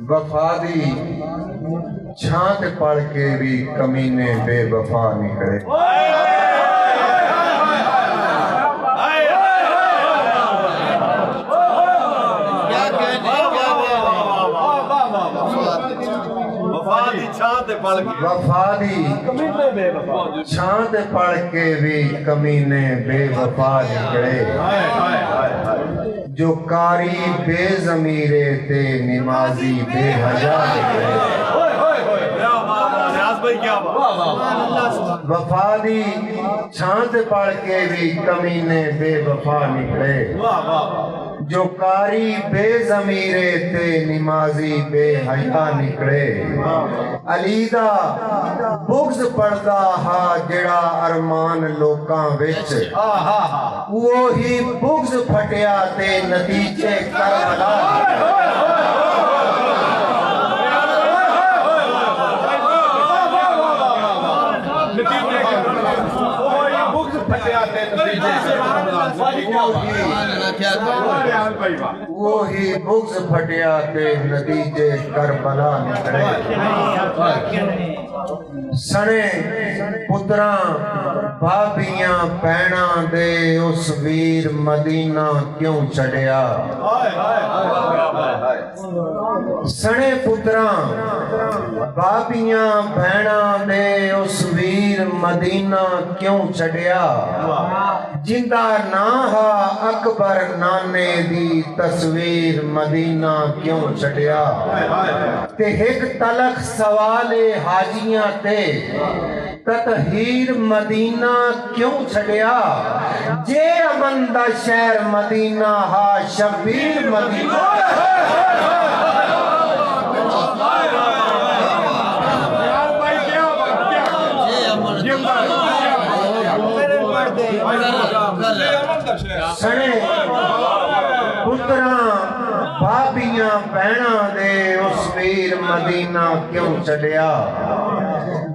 वफा दी छांत पढ़ के भी कमीने बेवफा निकले। वफा दी छांत पढ़ के भी कमीने बेवफा निकले। जो कारी बेज़मीरे थे निमाजी बेहया निकले। वफा दी छांत पढ़ के भी कमीने बेवफा निकले। जो कारी बेज़मीरे थे निमाजी बेहया निकले। अलीदा बुग़्ज़ पढ़दा हा जेड़ा अरमान लोकां विच, वो ही बुग़्ज़ फटिया ते नतीजे करबला। वो ही बुग़्ज़ फटिया ते नतीजे करबला निकले। सने पुत्रां भाभियां भैणां दे उस वीर मदीना क्यों छड़िया। सने पुत्रां भाभियां भैणां दे उस वीर मदीना क्यों छड़िया। जिंदा ना हा अकबर नाने दी तस्वीर मदीना क्यों छड़िया। ते एक तलख सवाले हाजियां ते ततहीर मदीना क्यों छड़िया। जे अमन दा शहर मदीना हा शबीर मदीना। सने पुत्रां भाभियां भैणां दे उस वीर मदीना क्यों छड़िया।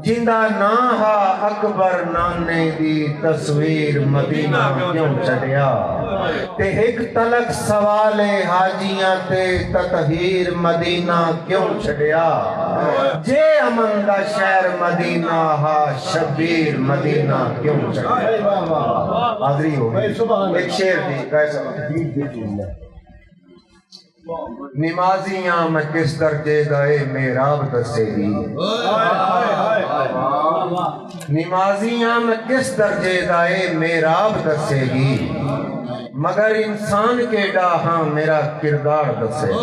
जिंदा ना हा अकबर नाने दी तस्वीर मदीना क्यों छड़िया। ते एक तलक सवाले हाजियां ते ततहीर मदीना क्यों छड़िया। जे अमन दा शहर मदीना हा शबीर मदीना क्यों छड़िया। हाज़री हो गई। एक शेर दी कैसा निमाजियां मैं किस दर्जे दाए मेराब दसेगी। निमाजियां मैं किस दर्जे दाए मेराब दसेगी। मगर इंसान के डाहा मेरा किरदार दसेगा।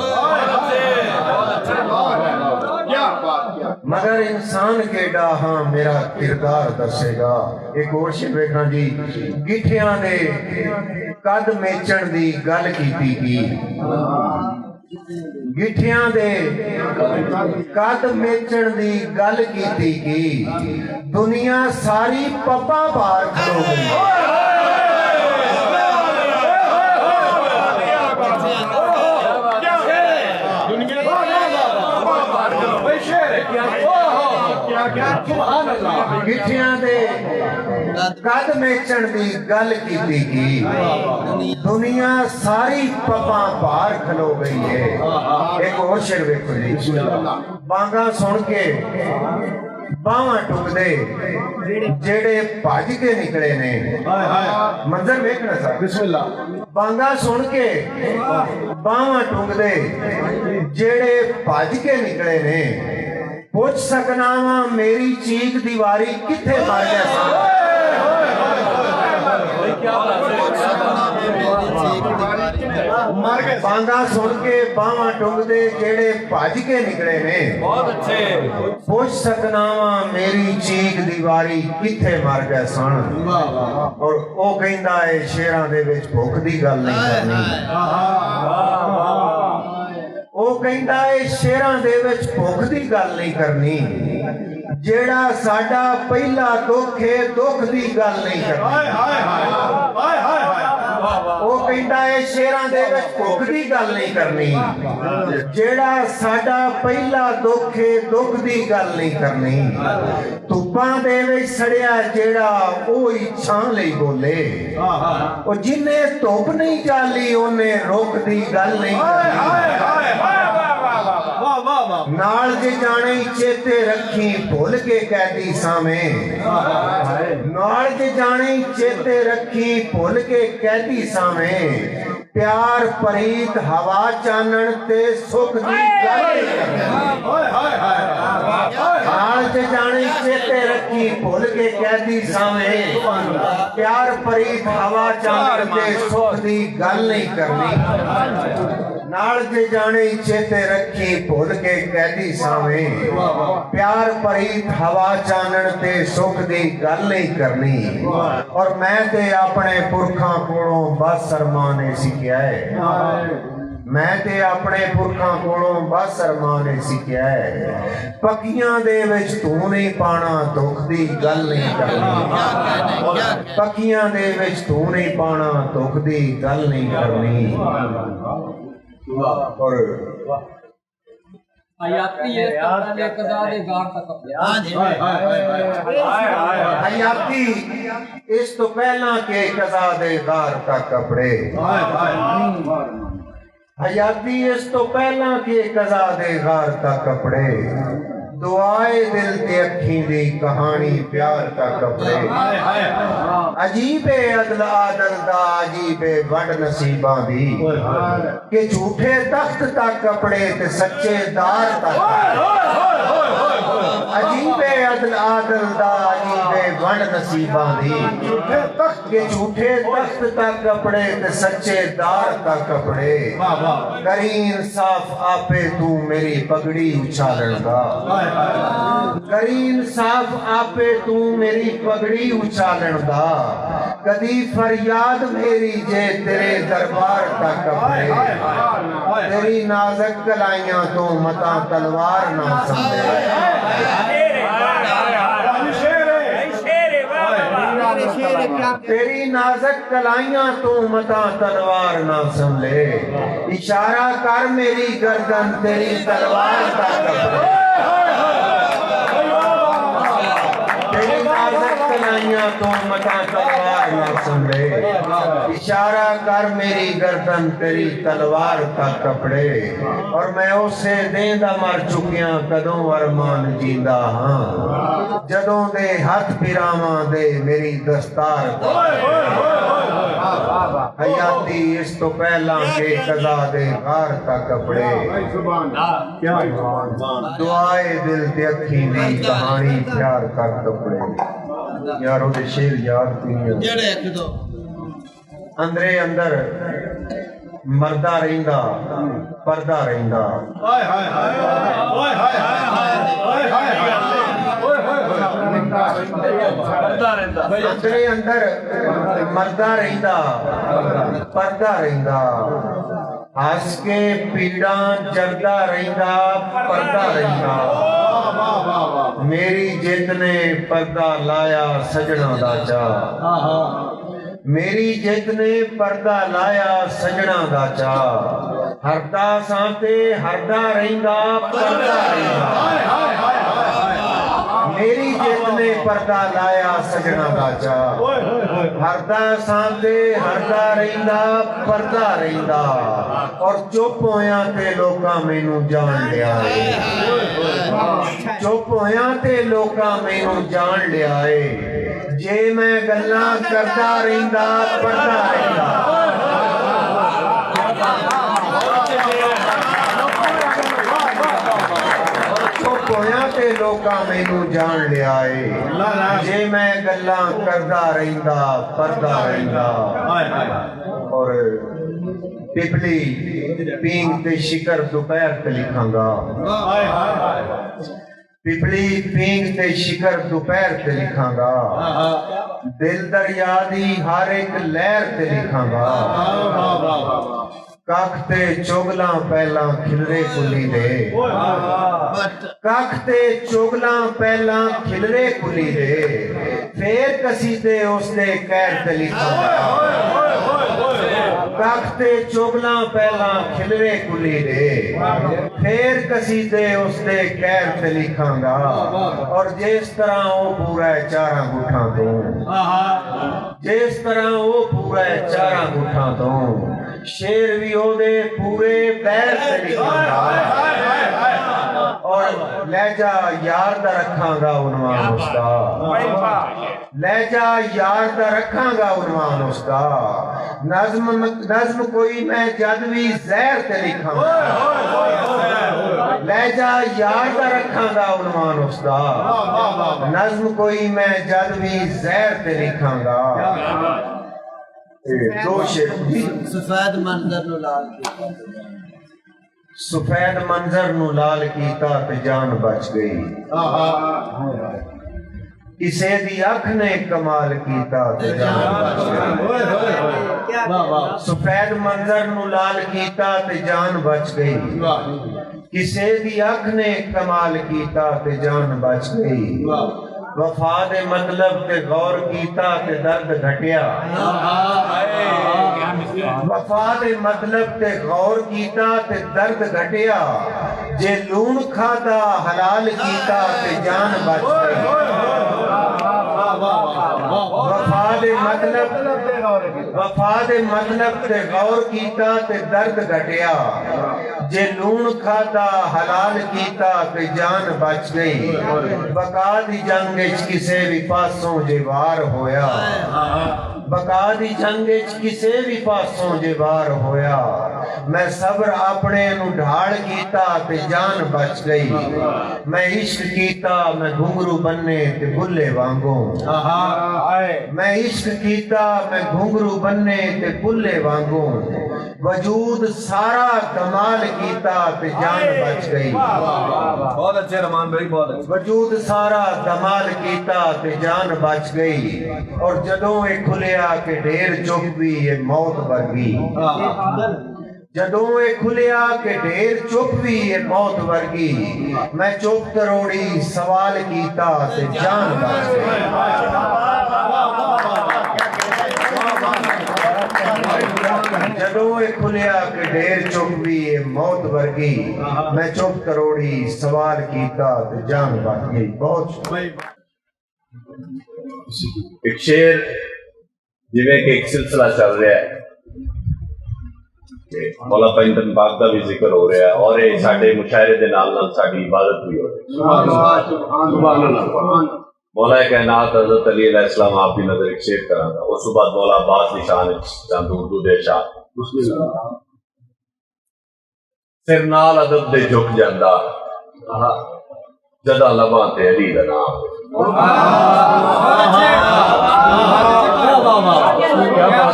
मगर इंसान के डाहा मेरा किरदार दसेगा। एक और शेर वेखना जी। गिठियां दे कद मेचण दी गल कीती की। गिठियां दे कद मेचण दी गल कीती की। दुनिया सारी पप्पा बार खलो गई। गिठियां दे कद मेचण दी गल कीती की। दुनिया सारी पप्पा बाहर खलो गई है। एक और शेर वेखो जी। बांगा सुन के बावां टुकदे जेड़े भज के निकले ने। मंजर वेखना सा बिस्मिल्लाह। बांगा सुन के बावां टुकदे जेड़े भज के निकले ने। पूछ सकना वा मेरी चीख दीवारी किथे मर गया। बांगा सुन के बावां टुकदे जेड़े भज के निकले ने। बहुत अच्छे। पूछ सकना वा मेरी चीख दीवारी किथे मर गए सन। और ओ कहंदा है शेरां दे विच भुख दी गल नहीं करनी। ओ कहंदा है शेरां दे विच भुख दी गल नहीं करनी। जेड़ा साडा पहला दुख है दुख दी गल नहीं करनी। ओ कहंदा है शेरां दे विच भुख दी गल नहीं करनी। जेड़ा साडा पहला दुख है दुख दी गल नहीं करनी। धुप्पां दे विच सड़िया जेड़ा ओ इच्छां लई बोले। ओ जिन्ने धुप नहीं चाली ओने रुख दी गल नहीं करनी। नाल जे जाने चेते रखी भूल के कैदी सावें नाल जे जाने चेते रखी भूल के कैदी सावें प्यार परीत हवा चानन ते सुख दी गल नाल जे जाने चेते रखी भूल के कैदी सावें प्यार परीत हवा चानन ते सुख दी गल नहीं करनी नाल जे जाने चेते रखी भूल के कैदी सावें प्यार परीत हवा चानन ते सुख दी गल नहीं करनी और मैं ते अपने पुरखां कोलों बस अरमान ने सीखिया है मैं ते अपने पुरखां कोलों बस अरमान ने सीखिया है पक्कियां दे विच तू नहीं पाना दुख दी गल नहीं करनी पक्कियां दे विच तू नहीं पाना दुख दी गल नहीं करनी और हयाती है तने कदा दे गार तक हां जी हयाती इस तो पहला के कज़ा दे गार तक कपड़े हयाती इस तो पहला के कज़ा दे गार तक कपड़े दुआए दिल ते अखी दी कहानी प्यार का कपड़े अजीबे अदल आदल दा अजीबे वड नसीबां दी कि झूठे तख्त तक कपड़े ते सच्चे दार तक अजीबे अदल आदल दा अजीबे वड नसीबां दी कि झूठे तख्त तक कपड़े ते सच्चे दार तक कपड़े करी इंसाफ आपे तू मेरी पगड़ी उछालन दा करी इंसाफ आपे तू मेरी पगड़ी उछालन दा कदी फरियाद मेरी जे तेरे दरबार तक कपड़े तेरी नाज़क कलाइयां तो मता तलवार ना समझे तेरी नाज़क कलाइयां तो मता तलवार ना संभले इशारा कर मेरी गर्दन तेरी तलवार का कपड़े तेरी नाज़क कलाइयां तो मता तलवार ना संभले इशारा कर मेरी गर्दन तेरी तलवार का कपड़े और मैं उसे देंदा मर चुकिया कदों अरमान जींदा हां जदों दे हाथ पिरावां दे मेरी दस्तार हयाती इस तो पहला के कज़ा दे गार का कपड़े दुआए दिल ते अखी दी कहानी प्यार का कपड़े यारो दे शेर याद कीया जेड़े एक दो अंदरे अंदर मरदा रहिंदा परदा रहिंदा हाय हाय हाय हाय हाय हाय अंदरे अंदर मरदा रहिंदा परदा रहिंदा हस के पीड़ा जरदा रहिंदा परदा रहिंदा मेरी जिद ने पर्दा लाया सजना दा चा मेरी जिद ने पर्दा लाया सजना दा चा हरदा सांते हरदा रहिंदा पर्दा रहिंदा मेरी जिद ने पर्दा लाया सजना दा चा हरदा सांते हरदा रहिंदा पर्दा रहिंदा और चुप होया ते लोकां मैनू जान लिया चुप होया ते लोकां मैनू जान लिया जे मैं गल्लां करदा रहिंदा पढ़दा रहिंदा चुप होया ते लोकां मैनू जान लिया जे मैं गल्लां करदा रहिंदा पढ़दा रहिंदा और पिपली पींग ते शिकर दोपहर ते लिखांगा पिपली पींग ते शिकर दोपहर ते लिखांगा दिल दरिया दी हर एक लहर ते लिखांगा कख ते चुगला पहला खिलरे कुली दे कख ते चुगला पहला खिलरे कुली दे फेर कसीदे उसदे कैर ते लिखांगा कख ते चुगला पहला खिलरे कुली दे फेर कसीदे उसदे कैर ते लिखांगा और जिस तरह वो पूरा है चारा गुठा तो जिस तरह वो पूरा है चारा गुठा तो शेर भी ओदे पूरे पैर ते लिखांगा لہجہ یار دا رکھاں گا عنوان اس کا لہجہ یار دا رکھاں گا عنوان اس کا نظم کوئی میں جد بھی زہر تے لکھاں گا لہجہ یار دا رکھاں گا عنوان اس کا نظم کوئی میں جد بھی زہر تے لکھاں گا دو شعر سفید منظر نو لال کیتا سفید منظر نو لال کیتا تے جان بچ گئی کسے دی اکھ نے کمال کیتا تے جان بچ گئی سفید منظر نو لال کیتا تے جان بچ گئی کسے دی اکھ نے کمال کیتا تے جان بچ گئی وفا دے مطلب تے غور کیتا تے درد گھٹیا وفا دے مطلب تے غور کیتا تے درد گھٹیا جے لون کھادا حلال کیتا تے جان بچ گئی وفا دے مطلب تے غور کیتا تے درد گھٹیا جے لون کھادا حلال کیتا تے جان بچ گئی بقا دی جنگ وچ کسے بھی پاسوں جے وار ہویا بقا دی جنگ وچ کسے بھی پاسوں جے وار ہویا میں صبر اپنے نو ڈھاڑ کیتا تے جان بچ گئی میں عشق کیتا میں گھنگرو بننے تے بھلے وانگوں میں عشق کیتا میں گھنگرو بننے تے بھلے وانگوں وجود سارا کمال کیتا تے جان بچ گئی بہت اچھے رحمان بھائی بہت اچھے وجود سارا کمال کیتا تے جان بچ گئی اور جدوں اے کھلیا کہ ڈھیر چپ بھی یہ موت ورگی جدوں اے کھلیا کہ ڈھیر چپ بھی یہ موت ورگی میں چپ تروڑی سوال کیتا تے جان بچ گئی جدوں اے کھلیا کہ ڈھیر چپ بھی یہ موت ورگی میں چپ تروڑی سوال کیتا تے جان بچ گئی بہت ایک شعر جویں کہ ایک سلسلہ چل رہا ہے کہ مولا پنجتن پاک کا بھی ذکر ہو رہا ہے اور یہ ساڈے مشاعرے دے نال نال ساڈی عبادت بھی ہو رہی ہے مولا کائنات حضرت علی علیہ السلام آپ کی نظر ایک شعر کراں گا اس بعد مولا عباس دی شان چند اردو دے شان سر نال ادب دے جھک جاندا جدا لباں تے علی دا نام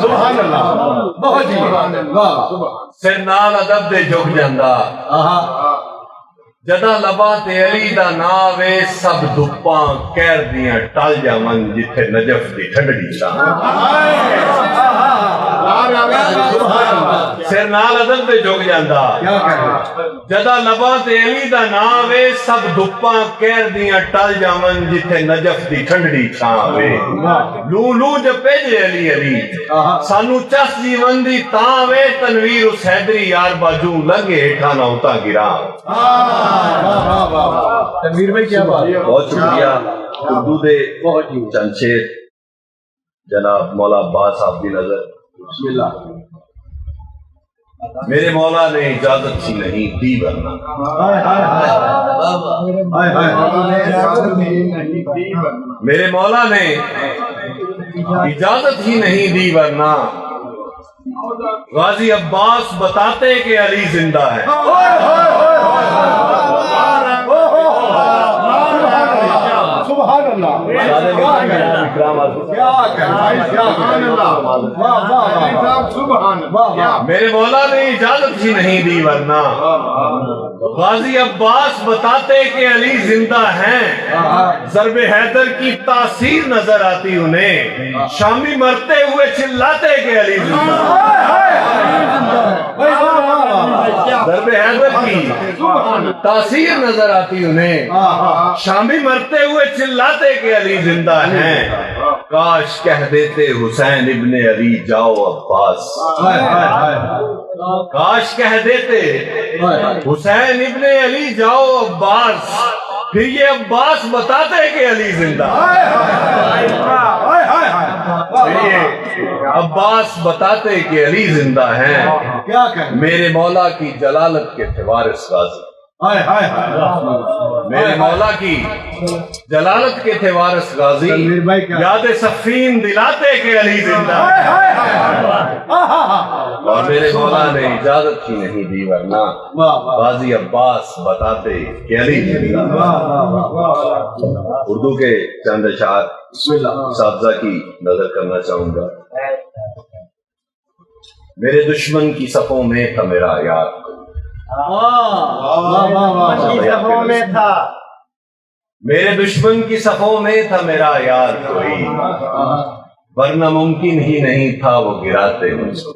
سبحان اللہ بہت جی سر نال ادب دے جھک جاندا جدا لباں تے علی دا نام وے سب دھپاں کہر دیاں ٹل جاون جتھے نجف دی ٹھنڈی شان سر نال ادب دے جھک جاندا جدا لباں تے علی دا نام وے سب دھپاں کہر دیاں ٹل جاون جتھے نجف دی ٹھنڈی چھاں وے لو لو جپے جے علی علی سانو چس جیون دی تاں وے تنویر اس حیدری یار باجو لنگے ہیٹھا نہ ہوتا گراں تنویر بھائی کیا بات بہت شکریہ اردو دے چند شعر جناب مولا عباس صاحب کی نظر بسم اللہ میرے مولا نے اجازت ہی نہیں دی ورنہ میرے مولا نے اجازت ہی نہیں دی ورنہ غازی عباس بتاتے کہ علی زندہ ہے سبحان اللہ میرے مولا نے اجازت ہی نہیں دی ورنہ غازی عباس بتاتے کہ علی زندہ ہیں ضرب حیدر کی تاثیر نظر آتی انہیں شامی مرتے ہوئے چلاتے کہ علی زندہ ضرب حیدر کی تاثیر نظر آتی انہیں شامی مرتے ہوئے چلاتے کہ علی زندہ ہیں کاش کہہ دیتے حسین ابن علی جاؤ عباس کاش کہہ دیتے حسین ابن علی جاؤ عباس پھر یہ عباس بتاتے کہ علی زندہ عباس بتاتے کہ علی زندہ ہیں میرے مولا کی جلالت کے تھے وارث غازی ہائے ہائے ہائے میرے مولا کی جلالت کے تھے وارث غازی، تنویر بھائی کیا؟ یاد صفین دلاتے کہ علی زندہ ہے۔ اور میرے مولا نے اجازت ہی نہیں دی، ورنہ غازی عباس بتاتے کہ علی زندہ ہے۔ اردو کے چند اشعار اساتذہ کی نظر کرنا چاہوں گا۔ میرے دشمن کی صفوں میں تھا میرا یار، میرے دشمن کی صفوں میں تھا میرا یار کوئی، ورنہ ممکن ہی نہیں تھا وہ گراتے مجھ کو۔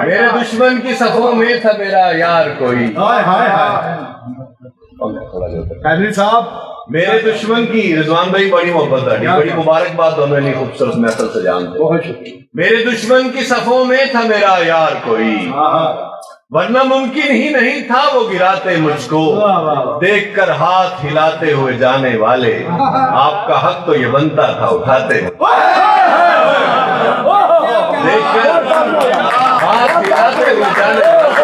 میرے دشمن کی صفوں میں تھا میرا یار کوئی، قادری صاحب میرے دشمن کی، رضوان بھائی بڑی محبت ہے، بڑی مبارکباد دونوں نے خوبصورت محفل سے جانتے۔ بہت شکریہ۔ میرے دشمن کی صفوں میں تھا میرا یار کوئی، ورنہ ممکن ہی نہیں تھا وہ گراتے مجھ کو۔ دیکھ کر ہاتھ ہلاتے ہوئے جانے والے، آپ کا حق تو یہ بنتا تھا اٹھاتے۔ دیکھ کر ہاتھ ہلاتے ہوئے جانے والے،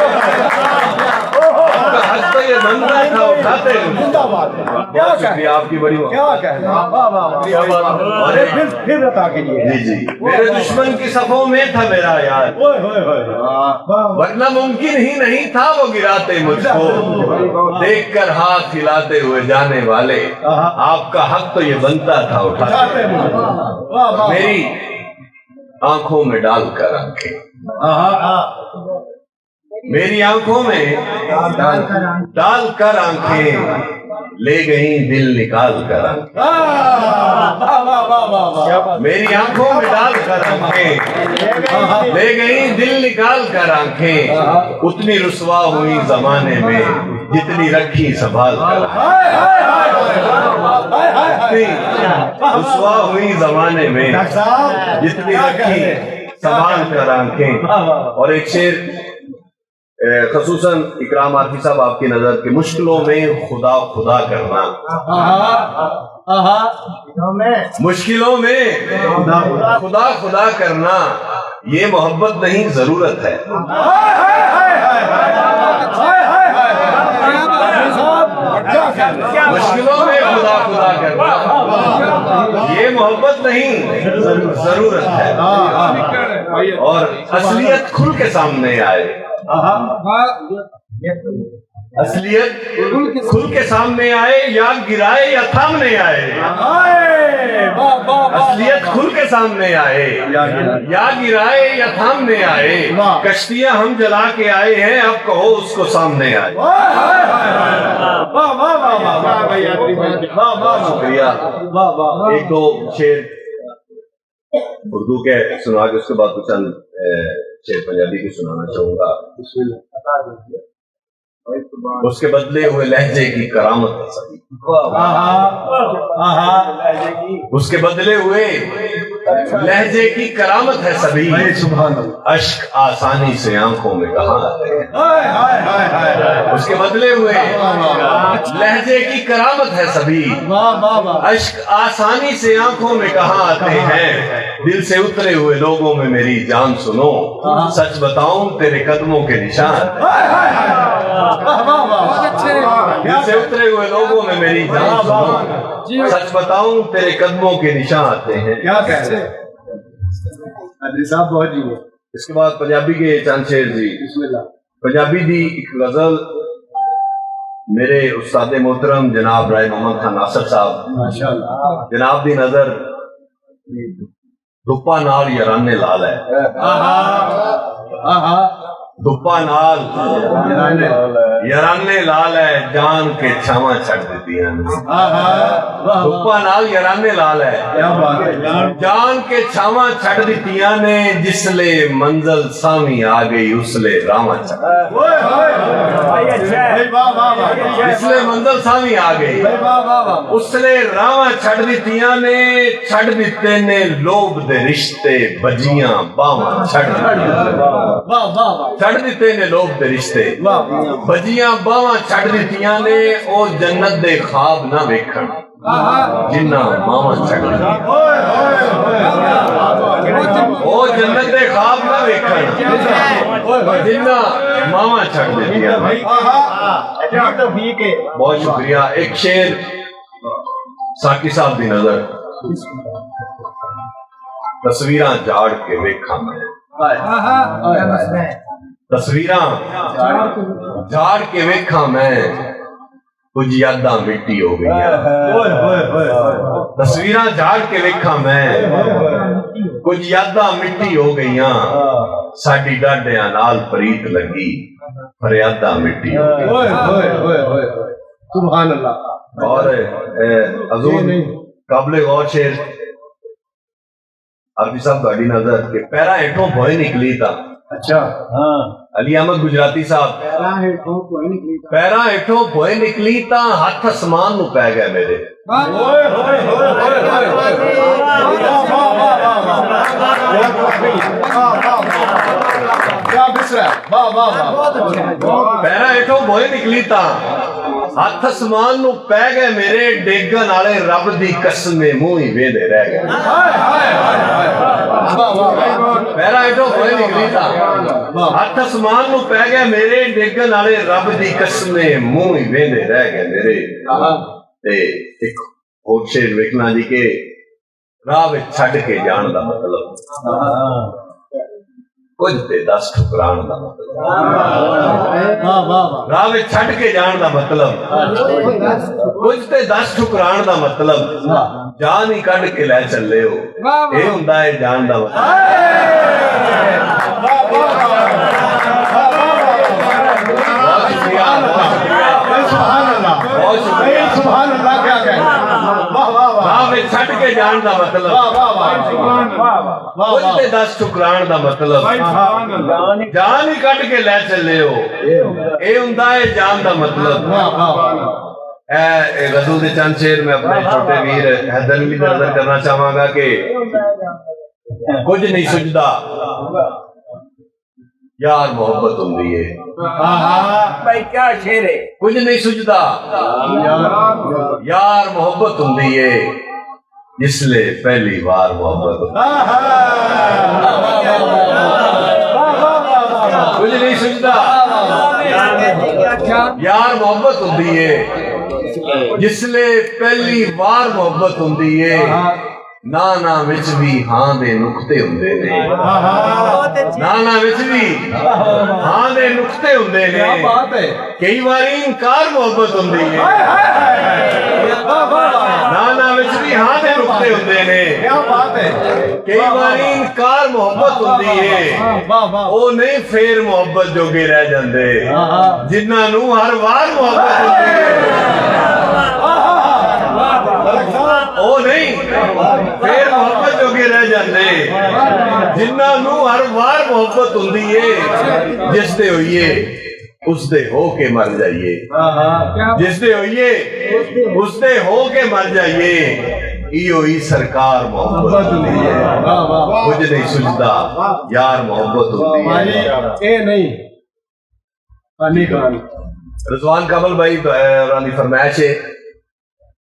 آپ کا حق تو یہ بنتا تھا اٹھاتے۔ بہت شکریہ آپ کی بڑی محبت۔ پھر عطا کیجیے۔ جی جی، میرے دشمن کی صفوں میں تھا میرا یار، ورنہ ممکن ہی نہیں تھا وہ گراتے مجھ کو۔ دیکھ کر ہاتھ ہلاتے ہوئے جانے والے، آپ کا حق تو یہ بنتا تھا اٹھاتے۔ میری آنکھوں میں ڈال کر آنکھیں، میری آنکھوں میں ڈال کر آنکھیں، لے گئیں دل نکال کر آنکھیں۔ میری آنکھوں میں ڈال کر آنکھیں، لے گئیں دل نکال کر آنکھیں۔ اتنی رسوا ہوئی زمانے میں جتنی رکھی سنبھال کر، رسوا ہوئی زمانے میں جتنی رکھی سنبھال کر آنکھیں۔ اور ایک شعر خصوصاً اکرام عارفی صاحب آپ کی نظر کہ مشکلوں میں خدا خدا کرنا، مشکلوں میں خدا خدا کرنا، یہ محبت نہیں ضرورت ہے۔ مشکلوں میں خدا خدا کرنا، یہ محبت نہیں ضرورت ہے۔ اور اصلیت کھل کے سامنے آئے، اصلیت کھل کے سامنے آئے، یا گرائے یا تھامنے آئے۔ اصلیت کھل کے سامنے آئے، یا گرائے یا تھامنے آئے۔ کشتیاں ہم جلا کے آئے ہیں، اب کہو اس کو سامنے آئے۔ شکریہ۔ ایک دو شعر اردو کے سنا کے اس کے بعد کچھ چند شعر پنجابی کی سنانا چاہوں گا۔ اس کے بدلے ہوئے لہجے کی کرامت ہے سبھی، اس کے بدلے ہوئے لہجے کی کرامت ہے سبھی۔ اشک آسانی سے آنکھوں میں کہاں آتے ہیں، اس کے بدلے ہوئے لہجے کی کرامت ہے سبھی۔ اشک آسانی سے آنکھوں میں کہاں آتے ہیں، دل سے اترے ہوئے لوگوں میں میری جان سنو، سچ بتاؤں تیرے قدموں کے نشان۔ دل سے اترے ہوئے لوگوں میں میری جان سنو، سچ بتاؤں تیرے قدموں کے نشان آتے ہیں۔ کیا کہہ رہے ہیں صاحب؟ بہت جی۔ اس کے بعد پنجابی کے چند شعر جی۔ پنجابی دی ایک غزل میرے استاد محترم جناب رائے محمد خان ناصر صاحب جناب دی نظر دھپا نال یارانے لال ہے، دھپا نال یارانے لال ہے، جان کے چھاواں چھڑ دیتی ہیں۔ دھپا نال یارانے لال ہے، جان کے چھاواں چھڑ دیتیاں نے، جس لے منزل سامی آ گئی اس لے راواں چھڑ، جس لے منزل سامی آ گئی اس لے راواں چھڑ دیتیاں نے، چھڑ دیتے نے لوب دے رشتے، بجیاں باواں چھڑ دیتے نے لوگ دے رشتے، بجیاں باواں چھڑ دیتیاں نے، او جنت دے خواب نہ ویکھن، जिन्ना मावा छड़ ओ जन्नत दे ख्वाब ना वेखण जिन्ना मावा छड़ देतियां बहुत शुक्रिया एक शेर साकी साहब दी नजर तस्वीरां झाड़ के वेखा मैं तस्वीरां झाड़ के वेखा मैं कुछ यादां मिट्टी हो गई तस्वीरां झाड़ के वेखा मैं कुछ यादां मिट्टी हो गई साडी डाडियां नाल प्रीत लगी फरियादां मिट्टी हो गई सुभान अल्लाह और हजूर काबिल गौर शेर अरबी साहब गाड़ी नजर के पैरा हेठों भोए निकली था अच्छा हाँ अली अहमद गुजराती साहब पैरा हेठों भोए निकली ता हाथ आसमान नु पै गए मेरे पैरा हेठों भोए निकली ता हाथ आसमान नु पै गए मेरे डेगन वाले रब दी कसम मुंह ही वेदे रह गए पैरा हेठों भोए निकली ता हाथ आसमान नु पै गए मेरे डेगन वाले रब दी कसम मुंह ही वेदे रह गए मेरे ते एक होर शेर वेखना जी के राह विच छड्ड के जान दा मतलब कुछ ते 10 ठुकराण दा मतलब राह विच छड्ड के जान दा मतलब कुछ ते 10 ठुकराण दा मतलब जान ही कढ के लै चले हो ये हुंदा है जान दा छट के जान दा मतलब कुछ ते 10 ठुकराण दा मतलब जान ही कट के लै चले हो ये हुंदा है जान दा मतलब गजल दे चंद शेर में अपने छोटे वीर हैदर अली दा नजर करना चाहांगा कि कुछ नहीं सुझदा यार मोहब्बत हुंदी है भाई क्या शेर है कुछ नहीं सुझदा यार मोहब्बत हुंदी है जिसले पहली बार मोहब्बत कुछ नहीं सुझदा यार मोहब्बत हुंदी है जिसले पहली बार मोहब्बत हुंदी है ना ना विच भी हां दे नुक्ते हुंदे ने ना विच भी हां दे नुक्ते हुंदे ने क्या बात है कई बारी इनकार मोहब्बत हुंदी है ना विच भी हां दे नुक्ते हुंदे ने क्या बात है कई बारी इनकार मोहब्बत हुंदी है ओ नहीं फेर मोहब्बत जोगे रह जांदे जिन्हां नूं हर वार मोहब्बत हुंदी है ओ नहीं फिर मोहब्बत जोगे रह जाते जिन्हां नूं हर वार मोहब्बत हुंदी है जिस दे होइए उस दे हो के मर जाइए जिस दे होइए उस दे हो के मर जाइए इहो ही सरकार मोहब्बत हुंदी है कुछ नहीं सुझदा यार मोहब्बत हुंदी है ए नहीं अली खान रिजवान कमल भाई रानी फरमाइश है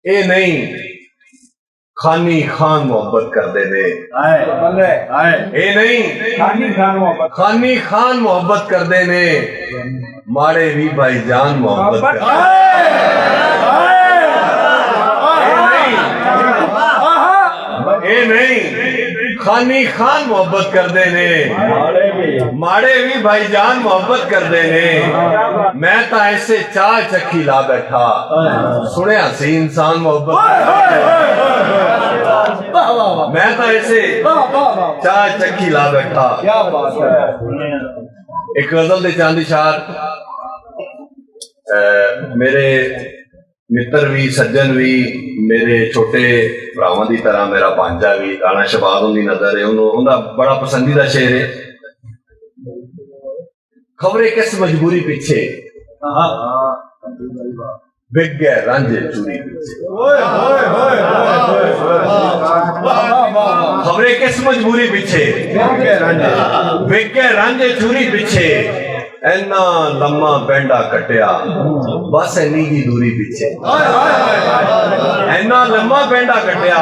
ए नहीं खानी खान मोहब्बत कर दे दे ए नहीं खानी खान मोहब्बत कर दे ने मारे भी भाई जान मोहब्बत कर ए नहीं खानी खान मोहब्बत कर दे ने माड़े भी भाई जान मोहब्बत कर दे ने मैं तो ऐसे चाह चक्की ला बैठा सुने सी इंसान मोहब्बत मैं तो ऐसे चाह चक्की ला बैठा क्या बात है एक गजल दे चांदी शार मेरे मित्र भी सज्जन भी मेरे छोटे भरावां दी तरह मेरा भांजा भी राणा शहबाज उनकी नजर है उन्होंने बड़ा पसंदीदा शेर है खबरें किस मजबूरी पीछे बिक गए रांझे चूरी पीछे खबरें किस मजबूरी पीछे बिक गए रांझे चूरी पीछे اینا لما پینڈا کٹیا بس اینی کی دوری پیچھے اینا لما پینڈا کٹیا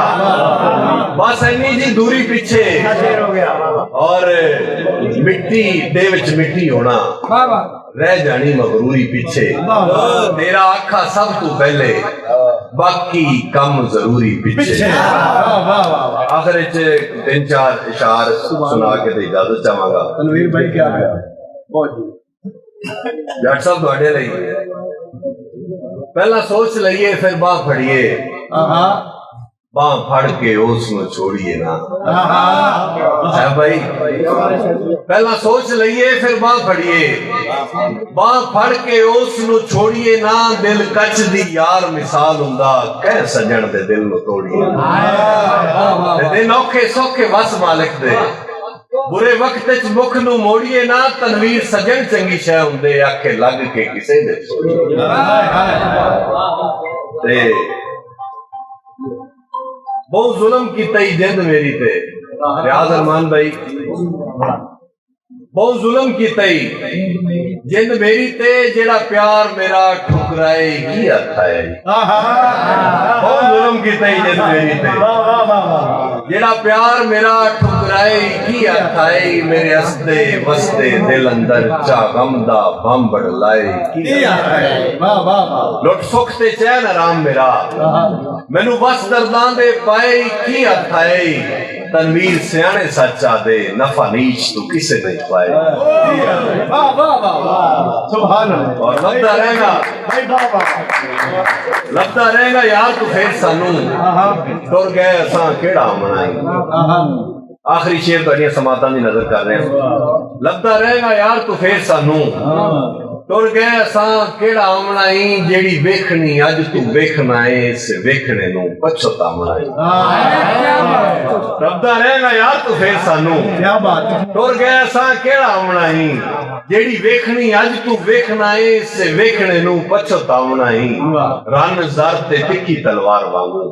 بس اینی جی دوری پیچھے اور مٹی دے وچ مٹی ہونا رہ جانی مغروری پیچھے تیرا آکھا سب تو پہلے باقی کم ضروری پیچھے آخر وچ 3-4 اشعار سنا کے تے اجازت چاہواں گا تنویر بھائی کیا گیا جٹ صاحب تواڈے لئی پہلا سوچ لئیے پھر باہ پھڑیے باہ پھڑ کے اس نو چھوڑیے نا ہے بھائی پہلا سوچ لئیے پھر باہ پھڑیے باہ پھڑ کے اس نو چھوڑیے نا دل کچ دی یار مثال ہوندا کہہ سجن دے دل نو توڑیے دن اوکھے سوکھے وس مالک دے برے وقت وچ مکھ نو موڑیے نا تنویر سجن چنگی شے ہوندے آکھے لگ کے کسے دے چھوڑیے تے بہت ظلم کیتا ہی جند میری تے ریاض ارمان بھائی بہت ظلم کیتا ہی جند میری تے جیڑا پیار میرا ٹھکرائے کی آتا ہے بہت ظلم کیتا ہی جند میری تے جیڑا پیار میرا ٹھکرائے کی آتا ہے میرے ہستے وستے دل اندر چا غم دا بم بڑھ لائے کی آتا ہے لٹ سکھ تے چین آرام میرا مینو بس دردان دے پائے کی آتا ہے تنویر سیانے سچا دے نفع نیچ تو کسے نہیں پائے سبحان اللہ اور لبدا رہے گا یار تو پھر سانو ٹر گئے اساں کیڑا منائی آخری شعر تہاڈیاں سماعتاں دی نظر کر رہے ہیں لبدا رہے گا یار تو پھر سانو ٹر گئے اساں کیڑا منائی جیڑی ویکھنی اج تو ویکھنا ہے اس ویکھنے نو پچھتا منائی لبدا رہے گا یار تو پھر سانو کیا بات ہے ٹر گئے اساں کیڑا منائی جیڑی ویکھنی اج تو ویکھنا ہے اس ویکھنے نو پچھتا منائی رن زر تے تکھی تلوار وانگو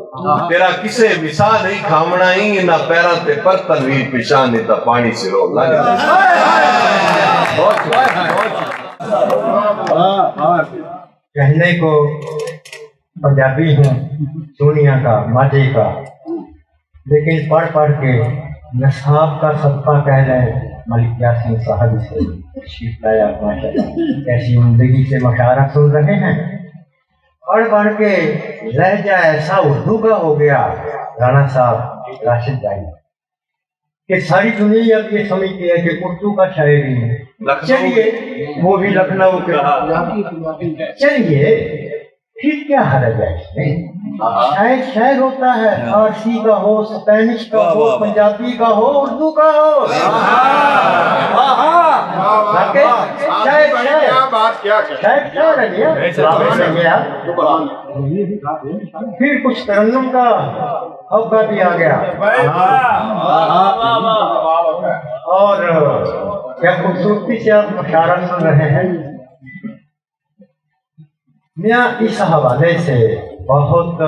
تیرا کسے وسا نہیں کھامنا ہی انہاں پیراں تے پر تنویر پیشان تا پانی سرو لگ کہنے کو پنجابی ہوں دنیا کا ماجے کا لیکن پڑھ پڑھ کے نصاب کا صدقہ کہہ رہے ملک یاسین صاحب سے تشریف لایا ماشاءاللہ کیسی زندگی سے مشاعرہ سن رہے ہیں پڑھ پڑھ کے لہجہ ایسا اردو کا ہو گیا رانا صاحب راشد بھائی کہ ساری دنیا اب یہ سمجھتی ہے کہ اردو کا شاعری ہے چلیے وہ بھی لکھنؤ کے چلیے پھر کیا حرج ہے اس میں شاعر شاعر ہوتا ہے فارسی کا ہو اسپینش کا ہو پنجابی کا ہو اردو کا ہو پھر کچھ ترنم کا ہوگا بھی آ گیا اور کیا خوبصورتی سے آپ مشاعرہ سن رہے ہیں میاں اس حوالے سے بہت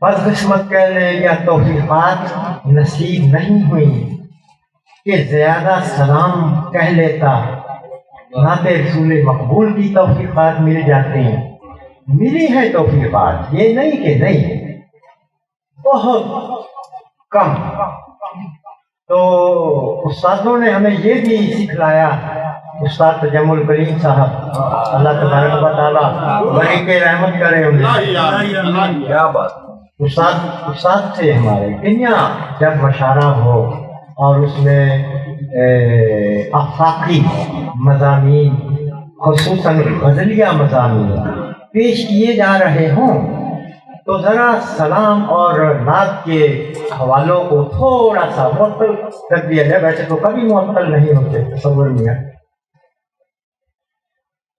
بدقسمت کہہ لیں یا توفیقات نصیب نہیں ہوئی کہ زیادہ سلام کہہ لیتا نعت رسول مقبول کی توفیقات مل جاتی ہیں ملی ہے توفیقات یہ نہیں کہ نہیں بہت کم تو استادوں نے ہمیں یہ بھی سکھلایا استاد تجمل کریم صاحب اللہ تبارک و تعالیٰ بری کے رحمت کرے انہیں کیا بات استاد سے ہمارے دنیا جب مشاعرہ ہو اور اس میں آفاقی مضامین خصوصاً غزلیہ مضامین پیش کیے جا رہے ہوں تو ذرا سلام اور نعت کے حوالوں کو تھوڑا سا معطل کر دیا جائے ویسے تو کبھی معطل نہیں ہوتے تصور میں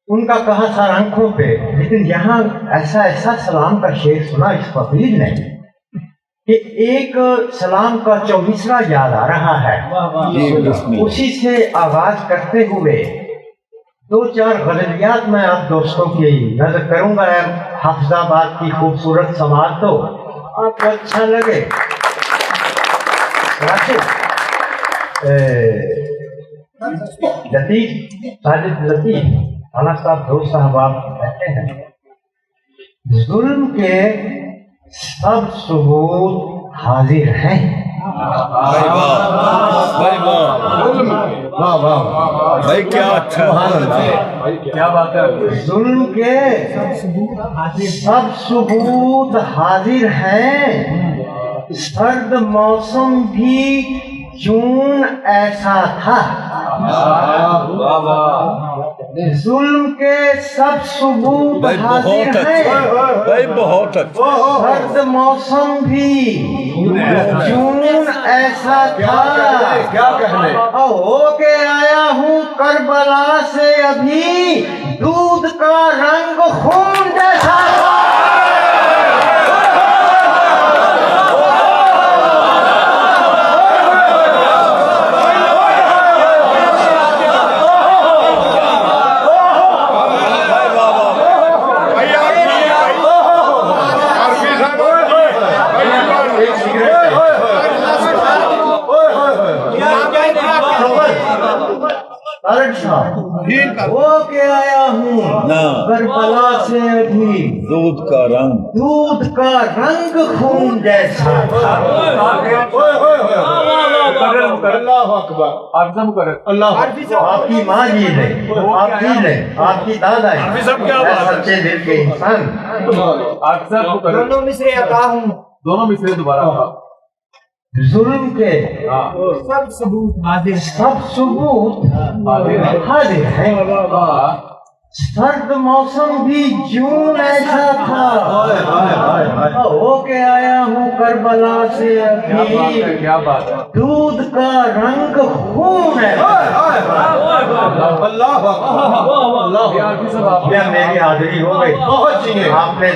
ان کا کہا سار آنکھوں پہ لیکن یہاں ایسا سلام کا شعر سنا اس فقیر نے کہ ایک سلام کا 24واں یاد آ رہا ہے اسی سے آغاز کرتے ہوئے 2-4 غزلیات میں آپ دوستوں کی نظر کروں گا حافظ آباد کی خوبصورت سماعت تو آپ کو اچھا لگے لطیف ساجد لطیف رانا صاحب دوست صاحب آپ کہتے ہیں ظلم کے سب ثبوت حاضر ہیں. بھائی کیا اچھا کیا بات ہے. ظلم کے سب ثبوت حاضر ہیں. سرد موسم بھی جون ایسا تھا. ظلم کے سب ثبوت حاضر ہیں. بھائی بہت اچھا. سرد موسم بھی جون ایسا تھا. کیا کہنے ہو کے آیا ہوں کربلا سے ابھی دودھ کا رنگ خون جیسا تھا. ہو کے آیا ہوں کربلا سے ابھی دودھ کا رنگ خون جیسا تھا. اللہ اکبر. اللہ آپ کی ماں جی نے آپ جی نے آپ کی دادا سچے دل کے انسان. دونوں مصرے عطا ہوں. دونوں مصرے دوبارہ. ظلم کے سب ثبوت حاضر. سب ثبوت حاضر ہیں. سرد موسم بھی جون ایسا تھا. ہو کے آیا ہوں کربلا سے ابھی کیا بات ہے. دودھ کا رنگ خون ہے. اللہ کیا میری حاضری ہو گئی. بہت جیے. آپ نے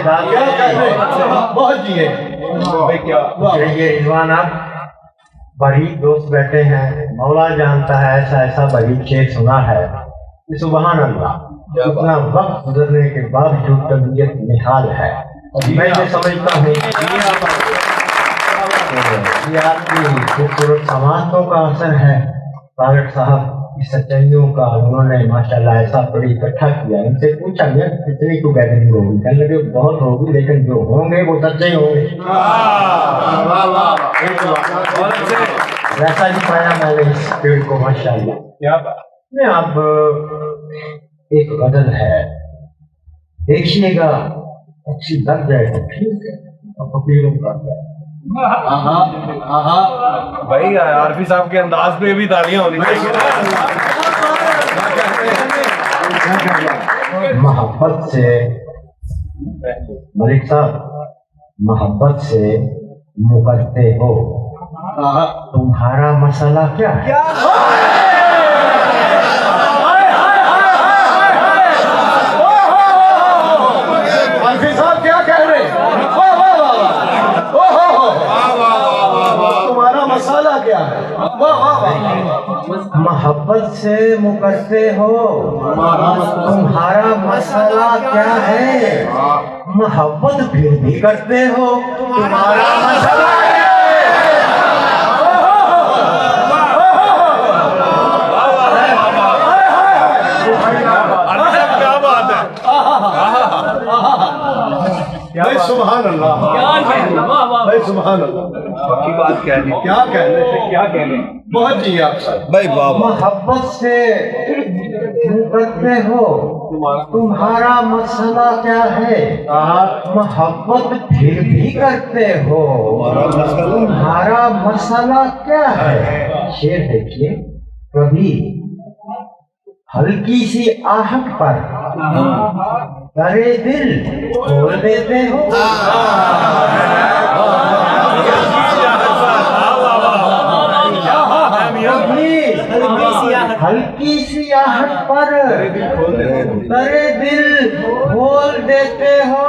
بہت جیے. یہ رضوان آپ بڑی دوست بیٹھے ہیں. مولا جانتا ہے ایسا ایسا بڑی شعر سنا ہے. سبحان اللہ. اتنا وقت گزرنے کے باوجود طبیعت نحال ہے. میں یہ سمجھتا ہوں یہ آپ کی خوبصورت سماعتوں کا اثر ہے. طارق صاحب کی سچائیوں کا انہوں نے ماشاءاللہ ایسا بڑی اکٹھا کیا. ان سے پوچھا گیا کتنی کو گیدرنگ ہوگی. کہنے لگے بہت ہوگی لیکن جو ہوں گے وہ سچے ہوں گے. ویسا ہی پایا میں نے اس پیڑ کو ماشاءاللہ. میں اب ایک غزل ہے دیکھیے گا اچھی لگ جائے تو ٹھیک ہے. فقیروں کا بھائی عارفی صاحب کے انداز پہ بھی تالیاں ہونی چاہیے. محبت سے ملک صاحب محبت سے مکرتے ہو تمہارا مسئلہ کیا ہے. عارفی صاحب کیا کہہ رہے ہیں. تمہارا مسئلہ کیا ہے. محبت سے مکرتے ہو تمہارا مسئلہ کیا ہے. محبت پھر بھی کرتے ہو تمہارا مسئلہ کیا ہے. سبحان اللہ. بھائی سبحان اللہ. کی بات کہنی کیا کہنے تھے کیا کہنے. بہت جی آپ صاحب. بھائی بابا محبت سے کرتے ہو تمہارا مسئلہ کیا ہے. محبت پھر بھی کرتے ہو تمہارا مسئلہ کیا ہے. شعر دیکھیے. کبھی ہلکی سی آہٹ پر درے دل کھول دیتے ہو. ہلکی سی آہٹ پر درے دل کھول دیتے ہو.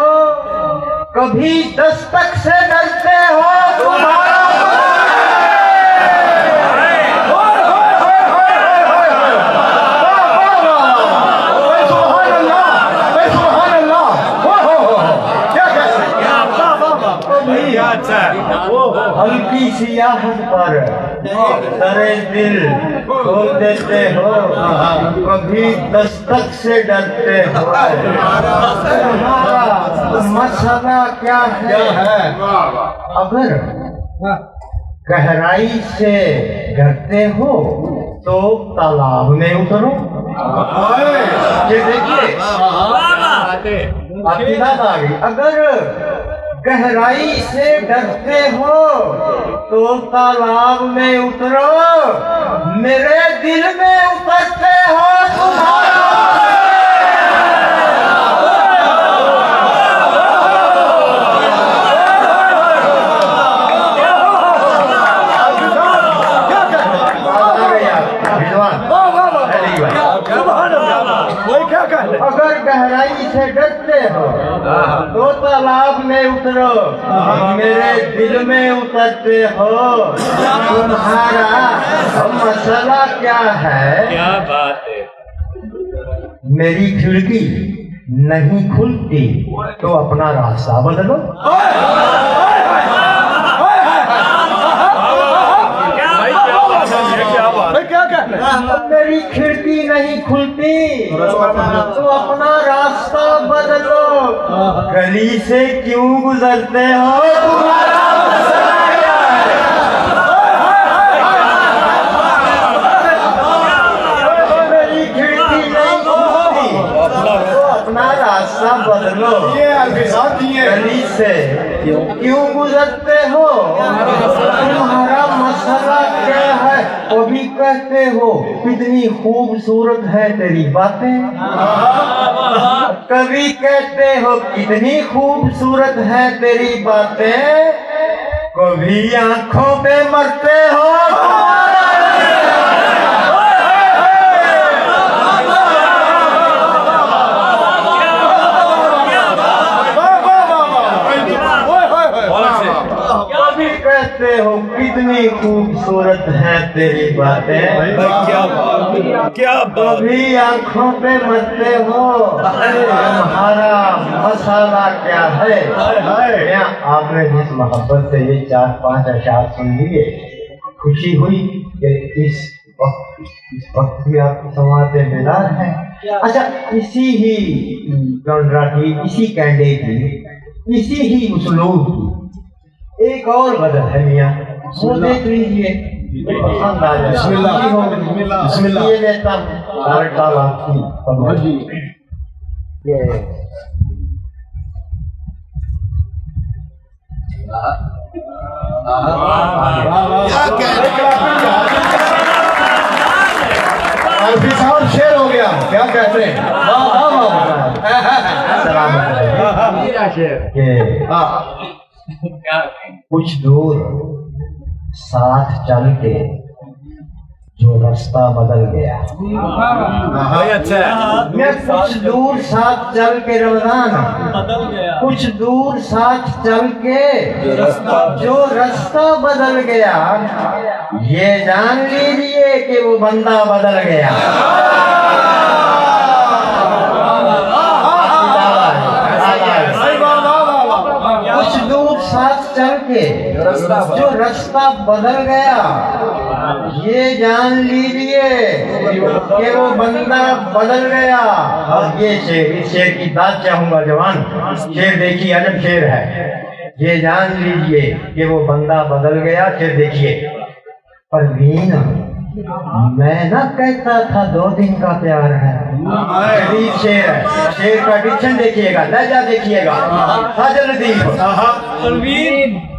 کبھی دستک سے ڈرتے ہو تمہارا ہلکی سی آہٹ پر درے دل کھول دیتے ہو کبھی دستک سے ڈرتے ہو تمہارا مسئلہ کیا ہے اگر گہرائی سے ڈرتے ہو تو تالاب میں اترو یہ دیکھیے عقیدت آ گئی اگر گہرائی سے ڈرتے ہو تو تالاب میں اترو میرے دل میں اترتے ہو تمہارا اگر گہرائی سے ڈرتے ہو تو تالاب میں اترو میرے دل میں اترتے ہو تمہارا مسئلہ کیا ہے کیا بات ہے میری کھڑکی نہیں کھلتی تو اپنا راستہ بدلو میری کھڑکی نہیں کھلتی تو اپنا راستہ بدلو گلی سے کیوں گزرتے ہو تمہارا مسئلہ کیا ہے میری کھڑکی نہیں کھلتی تو اپنا راستہ بدلو گلی سے کیوں گزرتے ہو تمہارا مسئلہ کیا ہے کبھی کہتے ہو کتنی خوبصورت ہے تیری باتیں کبھی کہتے ہو کتنی خوبصورت ہے تیری باتیں کبھی آنکھوں پہ مرتے ہو کہتے ہو کتنی خوبصورت ہے تیری باتیں کیا کبھی آنکھوں پہ مرتے ہو تمہارا مسئلہ کیا ہے آپ نے جس محبت سے یہ 4-5 اشعار سن لیے خوشی ہوئی کہ اس وقت بھی آپ کی سماعتیں بیدار ہیں اچھا اسی ہی جانرا کی اسی کینڈے کی اسی ہی اسلوب کی ایک اور غزل ہے میاں وہ دیکھ لیجئے پسند آ جائے بسم اللہ یہ لیتا عرفی صاحب شیر ہو گیا کیا کہتے ہیں کچھ دور ساتھ چل کے جو رستہ بدل گیا میں کچھ دور ساتھ چل کے رمضان کچھ دور ساتھ چل کے جو رستہ بدل گیا یہ جان لیجئے کہ وہ بندہ بدل گیا کچھ دور ساتھ چل کے جو رستہ بدل گیا یہ جان لیجئے کہ وہ بندہ بدل گیا اور یہ شعر اس شعر کی داد چاہوں گا جوان شعر دیکھیے عجب شعر ہے یہ جان لیجئے کہ وہ بندہ بدل گیا شعر دیکھیے پروین میں نہ کہتا تھا 2 دن کا پیار ہے شدید شعر ہے شعر کا ڈکشن دیکھیے گا لہجہ دیکھیے گا ساجد لطیف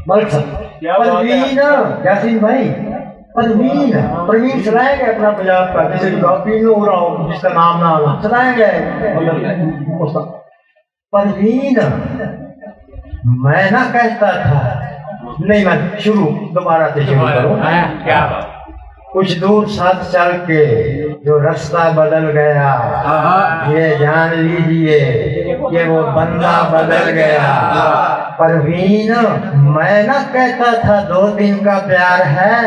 پروین یاسین بھائی پروین چلائیں گے اپنا پنجاب کا جیسے پین ہو رہا ہو جس کا نام نہ آنا چلائیں گے پروین میں نہ کہتا تھا نہیں میں دوبارہ سے شروع کروں کیا کچھ دور ساتھ چل کے جو رستہ بدل گیا یہ جان لیجئے کہ وہ بندہ بدل گیا پروین میں نہ کہتا تھا 2 دن کا پیار ہے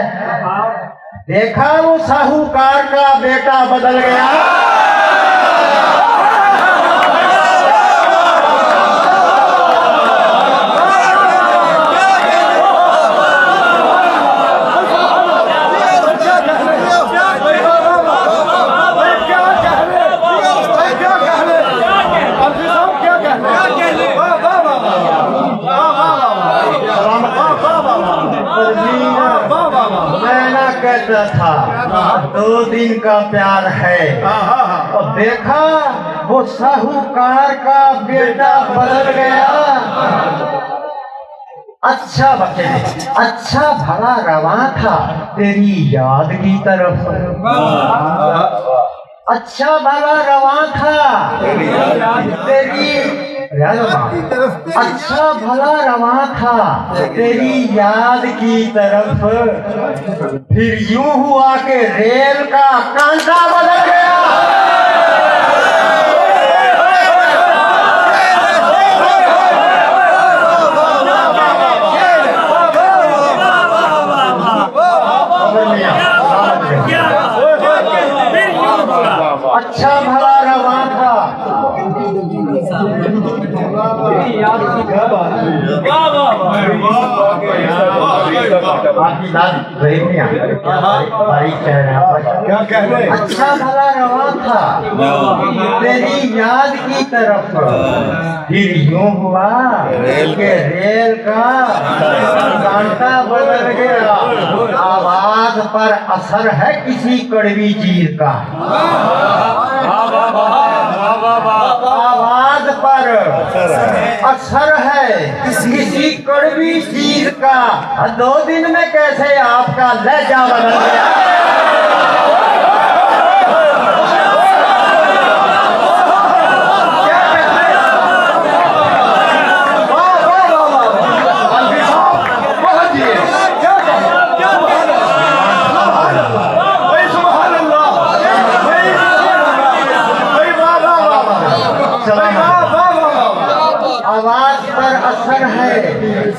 دیکھا وہ ساہوکار کا بیٹا بدل گیا 2 दिन का प्यार है। और देखा वो साहूकार का बेटा बदल गया। अच्छा बच्चे, अच्छा भला रवा था तेरी याद की तरफ। अच्छा भला रवा था तेरी अच्छा भला रवा था तेरी याद की तरफ। फिर यूं हुआ कि रेल का कांटा बदल गया। अच्छा भला रवा था। क्या कह रहे? अच्छा भला रवा था तेरी याद की तरफ। फिर यूं हुआ कि रेल का कांटा बदल गया। आवाज पर असर है किसी कड़वी चीज का। आवाज पर असर है किसी कड़वी चीज का। 2 दिन में कैसे आपका लहजा बदल गया। आवाज पर असर है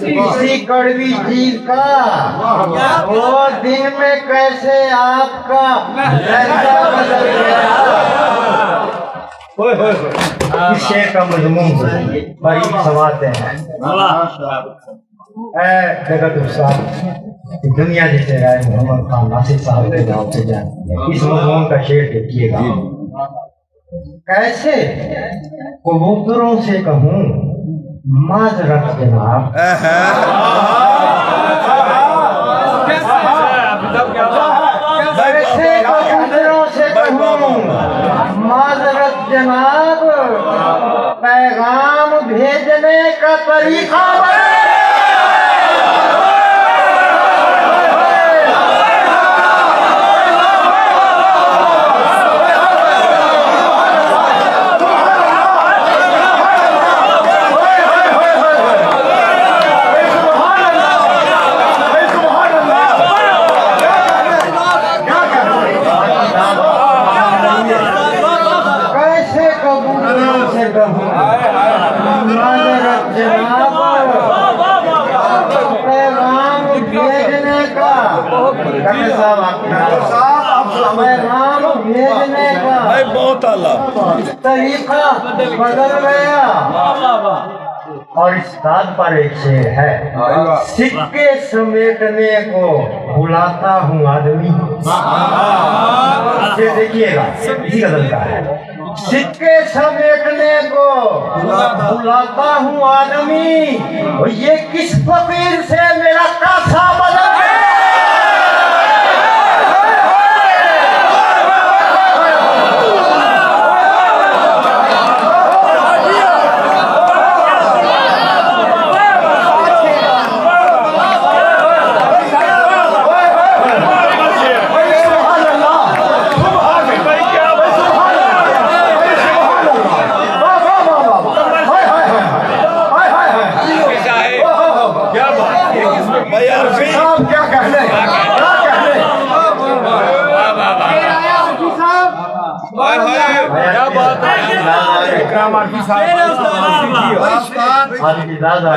किसी कड़वी चीज का। 2 दिन में कैसे आपका लहजा बदल गया। इस शेर का मजमून करीब समाते हैं। जगत उस्ताद दुनिया जिसे राय मोहम्मद खान नासिर साहब के नाम से जाने। इस मजमून का शेर देखिएगा। कैसे कबूतरों से कहूँ माजरत जनाब। कैसे कबूतरों से कहूँ माजरत जनाब। पैगाम भेजने का तरीका पैगाम भेजने का बहुत आला तरीका बदल गया। और इस बात पर एक शेर है। सिक्के समेटने को बुलाता हूँ आदमी। ये देखिएगा इसी गजल का है। सिक्के समेटने को बुलाता हूँ आदमी। और ये किस फकीर से मेरा कासा बदल गया।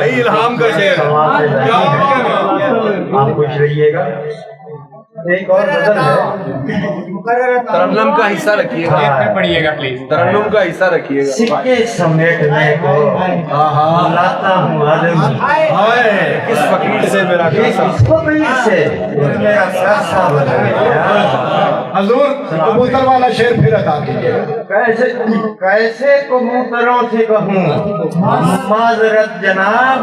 इल्हाम का शेर आप पूछ रहिएगा। एक और गजल है। तरन्नुम का हिस्सा रखिएगा, पढ़िएगा प्लीज। तरन्नुम का हिस्सा रखिएगा। सिक्के समेटने को बुलाता हूँ आदमी। किस फकीर से मेरा किस फकीर से मेरा कासा बदल गया। हजूर कबूतर वाला शेर फिर अदा कीजिए। कैसे कैसे कबूतरों से कहूँ माजरत जनाब।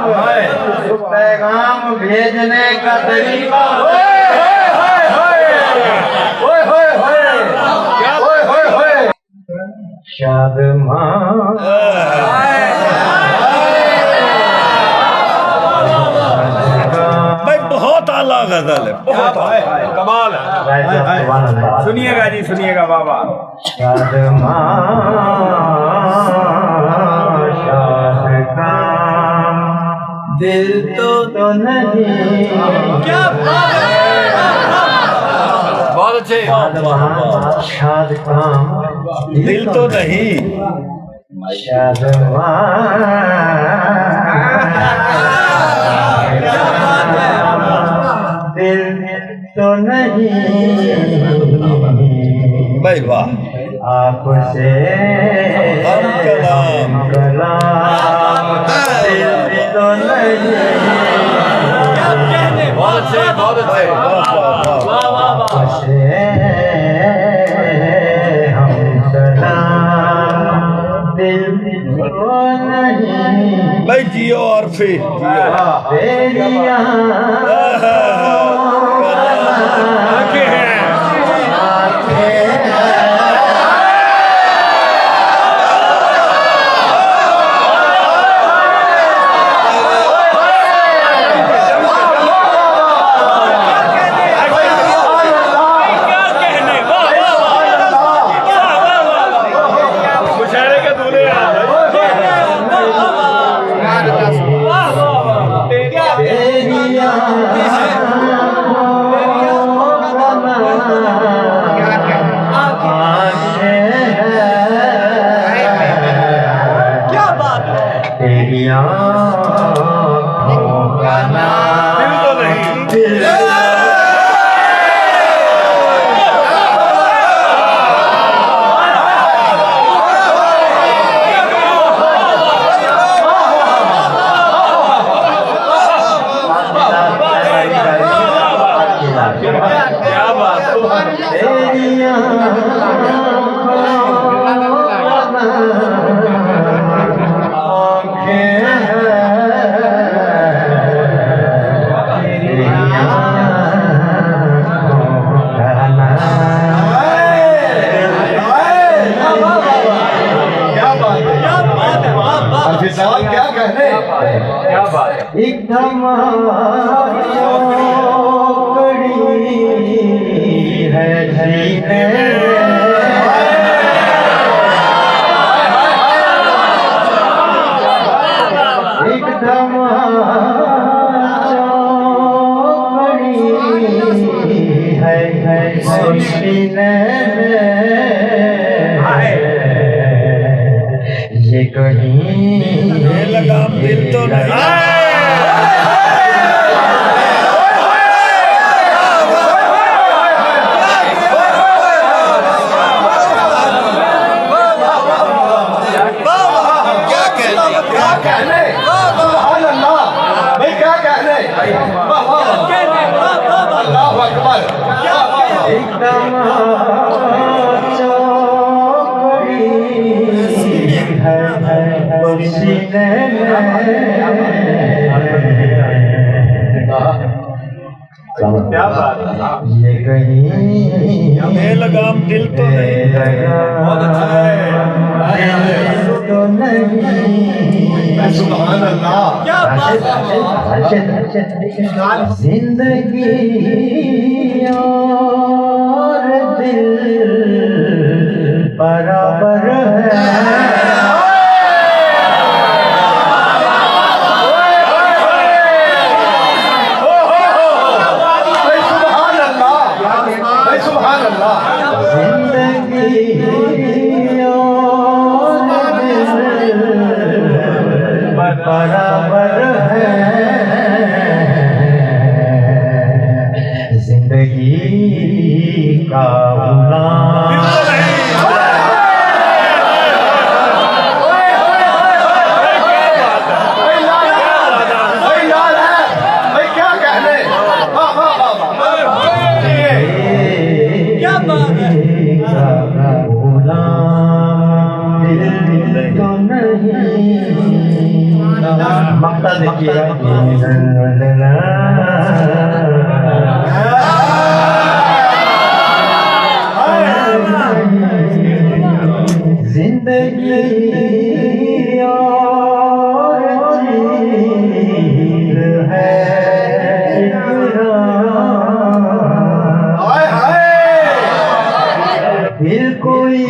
पैगाम भेजने का तरीका شادمان بھائی بہت اعلیٰ غزل ہے، بہت اعلیٰ، کمال ہے. سنیے گا جی، سنیے گا بابا. شادمان دل تو نہیں کیا بات ہے. بہت اچھے. شاد کام دل تو نہیں، دل تو نہیں بھائی واہ، آپ سے ہم کلام، کلام دل تو نہیں بہت اچھے، بہت اچھے. آپ سے ہم کلام دل تو نہیں بھائی جیو اور پھر تیری مشاعرے کے دولے ہیں. کیا بات ہے. تیری آنکھوں کا نام دل تو نہیں. کیا بات ہے. تیری کیا کہنے، کیا بات ہے. ایک کڑی ہے جینے ایک کڑی ہے جینے یہ کہیں لگام دل تو نہیں. کیا بات ہے. یہ کہیں بے لگام دل تو نہیں. بہت اچھا ہے. تو نہیں سبحان اللہ. کیا بات ہے. زندگی اور دل برابر ہے برابر ہے زندگی کا غلام کیا بات ہے. مقتا دیکھیے گا زندگی اور چیز ہے پھر کوئی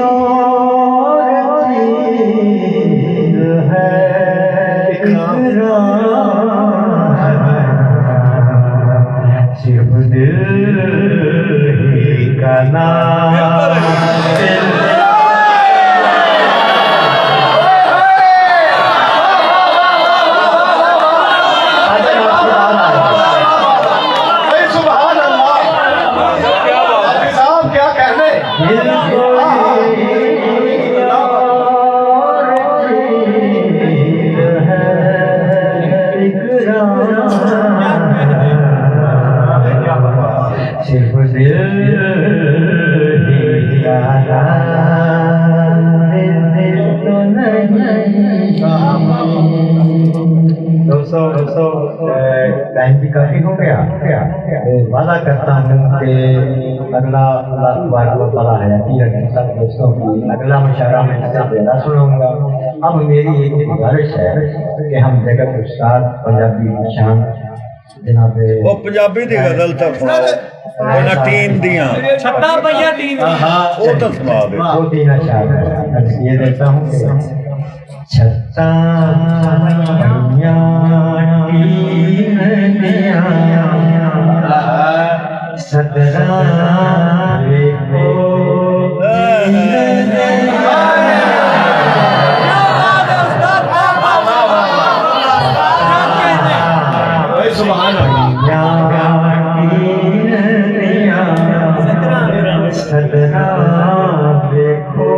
اور چیز ہے صرف دل ہی کا نام سبحان اللہ صاحب کیا کہنے صرف دل ہی آیا دل تو نہیں دوستو ٹائم بھی کافی ہو گیا میں وعدہ کرتا ہوں کہ اگلا اللہ تبارک و تعالیٰ حیاتی رکھے سب دوستوں کی اگلا مشاعرہ میں زیادہ سناؤں گا اب میری ایک گزارش ہے کہ ہم جگت استاد پنجابی شان جناب وہ پنجابی دی غزل تا سنا ٹیم دیاں چھٹا پہیا تین وہ تو سنا دے وہ تین اشعار عرض یہ دیتا ہوں کہ چھٹا پہیا تین دیاں سترہ دیکھو سبحان اللہ سترہ دیکھو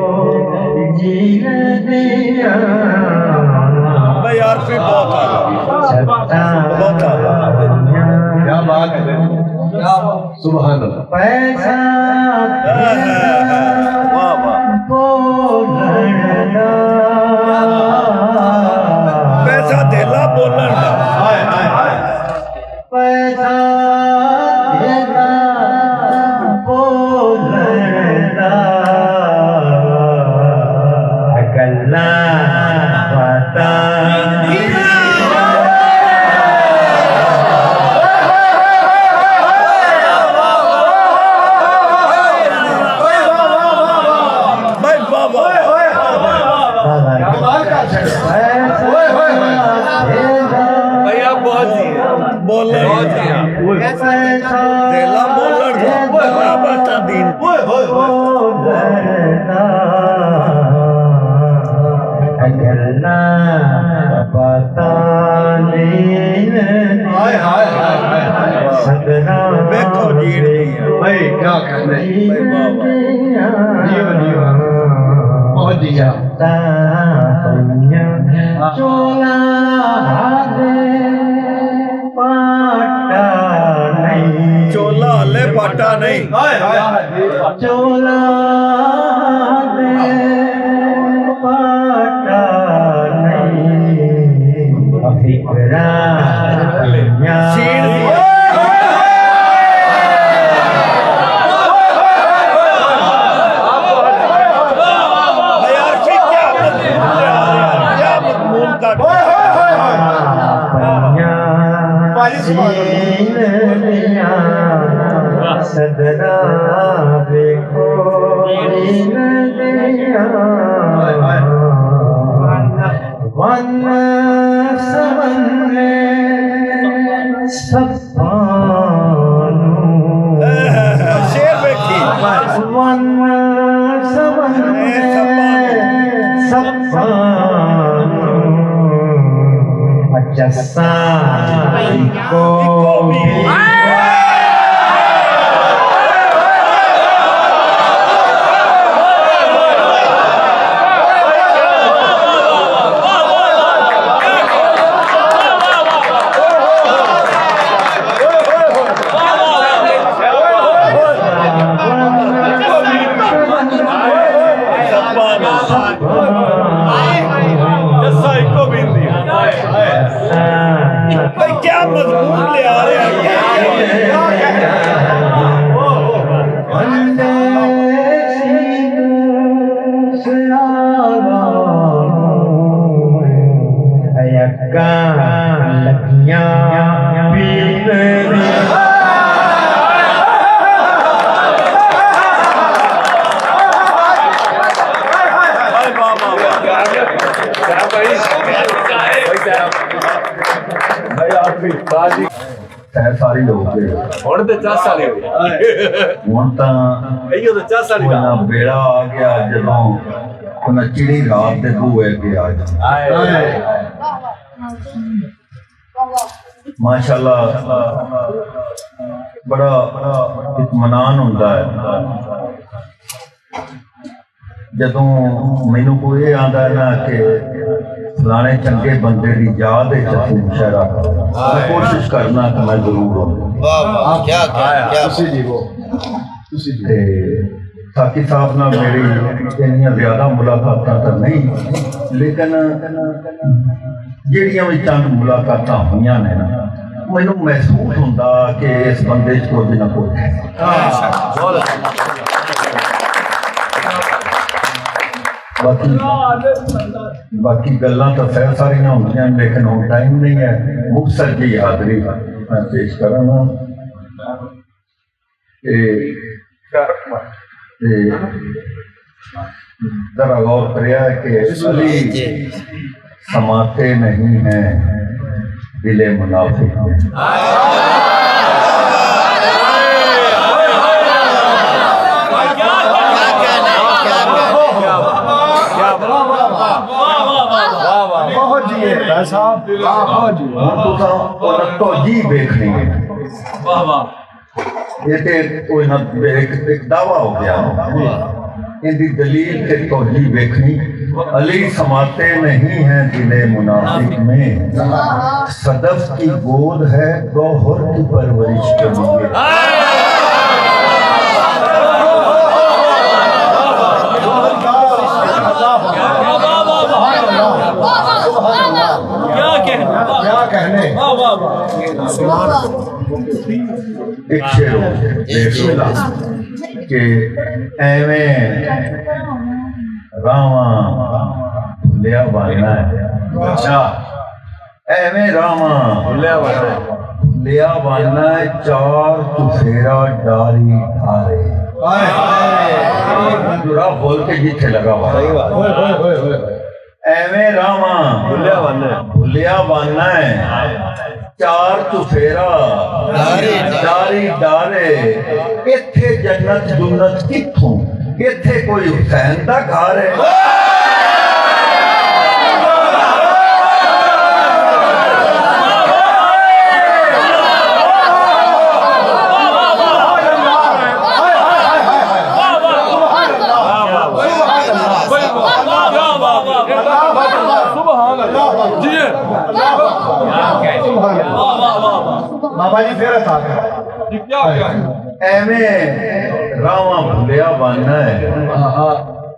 جیل دیا میں یار پہ بہت کیا بات ہے سبحان اللہ پیسہ واہ واہ بولنا پیسہ دھیلا بولن دا پیسہ دینا بولنا اکلا پتا دھیلا بولن دا بتا دین بیٹھو جیڑ دیا بھائی کیا کہنے بہت دیا چولا پاٹا نہیں چولا لے پاٹا نہیں چولا پاٹا نہیں فکرا شیر دیا صدرا دیکھو ون سمن سب شیر بیٹھی ون سمن سب جسا کو کیا مضمون لے آ رہے ہیں लगन लगियां पीर दी ਸਹਿ ਸਾਰੀ ਲੋਕ ਗਏ ਹੁਣ ਤੇ 10 ਸਾਲ ਹੋ ਗਏ ਹੁਣ ਤਾਂ ਇਹੋ ਤਾਂ 10 ਸਾਲ ਉਹਨਾਂ ਵੇਲਾ ਆ ਗਿਆ ਜਦੋਂ ਉਹਨਾਂ ਚਿੜੀ ਰਾਤ ਦੇ ਬੂਹੇ ਅੱਗੇ ਆ ਜਾਂਦਾ ਮਾਸ਼ਾਅੱਲਾ ਬੜਾ ਇਤਮਾਨਾਨ ਹੁੰਦਾ ਹੈ ਜਦੋਂ ਮੈਨੂੰ ਕੋਈ ਇਹ ਆਂਦਾ ਨਾ ਕਿ ਫਲਾਣੇ ਚੰਗੇ ਬੰਦੇ ਦੀ ਯਾਦ ਵਿੱਚ ਅਸੀਂ ਮੁਸ਼ਾਇਰਾ ਮੈਂ ਕੋਸ਼ਿਸ਼ ਕਰਨਾ ਕਿ ਮੈਂ ਜ਼ਰੂਰ ਹੋਵਾਂ वाह क्या क्या ਤੁਸੀਂ ਜੀ ਉਹ ਤੁਸੀਂ ਜੀ ਤੇ ਸਾਕੀ ਸਾਹਿਬ ਨਾਲ ਮੇਰੀ ਇੰਨੀਆਂ ਜ਼ਿਆਦਾ ਮੁਲਾਕਾਤਾਂ ਤਾਂ ਨਹੀਂ ਲੇਕਿਨ ਜਿਹੜੀਆਂ ਵੀ ਚੰਦ ਮੁਲਾਕਾਤਾਂ ਹੋਈਆਂ ਨੇ ਨਾ ਮੈਨੂੰ ਮਹਿਸੂਸ ਹੁੰਦਾ ਕਿ ਇਸ ਬੰਦੇ 'ਚ ਕੁਝ ਨਾ ਕੁਝ ਹੈ ਬਾਕੀ ਗੱਲਾਂ ਤਾਂ ਸਹਿ ਸਾਰੀਆਂ ਹੁੰਦੀਆਂ ਲੇਕਿਨ ਹੁਣ ਟਾਈਮ ਨਹੀਂ ਹੈ ਮੁਕਤਸਰ ਦੀ ਹਾਜ਼ਰੀ ਮੈਂ ਪੇਸ਼ ਕਰਾਂਗਾ ذرا غور کریا کہ علی سماتے نہیں ہیں دل منافق میں بہت جی ہے صاحب بہت جی تو جی دیکھنی ہے یہ ایک دعویٰ ہو گیا ان کی دلیل کے توجہ دیکھنی علی سماتے نہیں ہیں دل منافق میں صدف کی گود ہے گوہر کی پرورش کے لیے کیا کہنے ایک شعر دیکھ لو کہ ایویں راواں لیا باننا ہے اچھا ایویں راواں لیا باننا ہے چار چفیرا ڈاری ڈھارے راہ بول کے جیتے لگا ہوا ایویں راواں بھلیا باننا ہے چار چفیرا ڈاری ڈارے ایتھے جنت جنت کتھوں ایتھے کوئی حسین دا گھر ہے بابا جی پھر آ گیا ایویں راواں بھلیا باننا ہے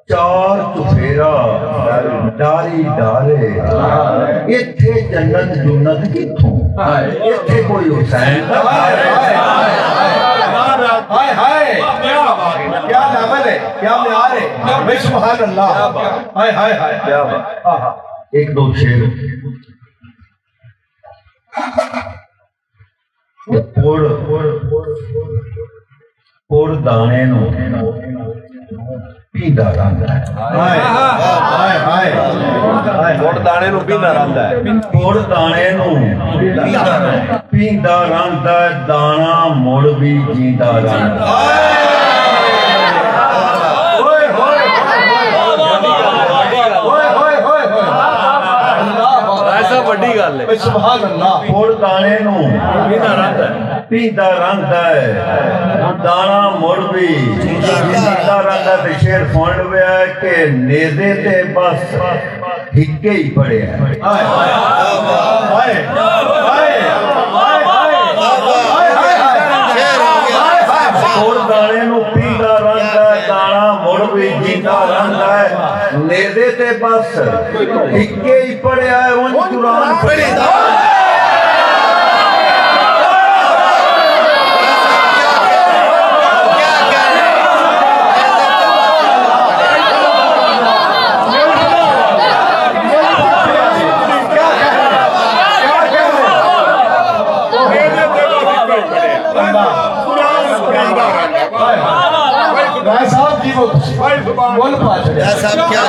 چار چفیرا ڈاری ڈارے ایتھے جنت جنت کتھوں ایتھے کوئی حسین دا گھر ہے ہائے ہائے کیا لیول ہے کیا معیار ہے بھائی سبحان اللہ ہائے ہائے ہائے ایک دو شعر پوڑ دانے نو پیندا رہندا ہے پوڑ دانے نو پیندا رہندا ہے پوڑ دانے نو پیندا رہندا ہے دانا مڑ بھی جیندا رہندا بڑی گل ہے سبحان اللہ پوڑ دانے نو پیندا رہندا ہے دانا مڑ بھی جیندا رہندا تے شعر سن لیا کہ نیزے تے بس ہکے ہی پڑیا ہے پوڑ دانے نو پیندا رہندا ہے دانا مڑ بھی جیندا رہندا ہے نیزے تے بس ہکے ہی پڑیا ہے اون قرآن پڑھدا جی وہ بول پا چڑے صاحب کیا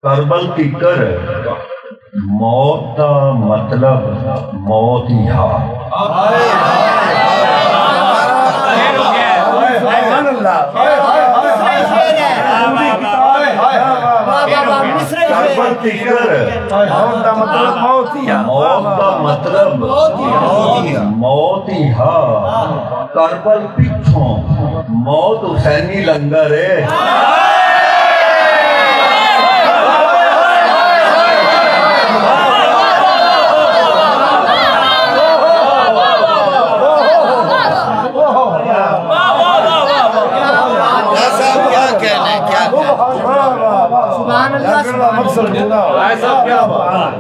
کربل کی کر موت دا مطلب موت ہی ہا کربل کی کر موت دا مطلب موت ہی ہا کربل پیچھوں موت حسینی لنگر ہے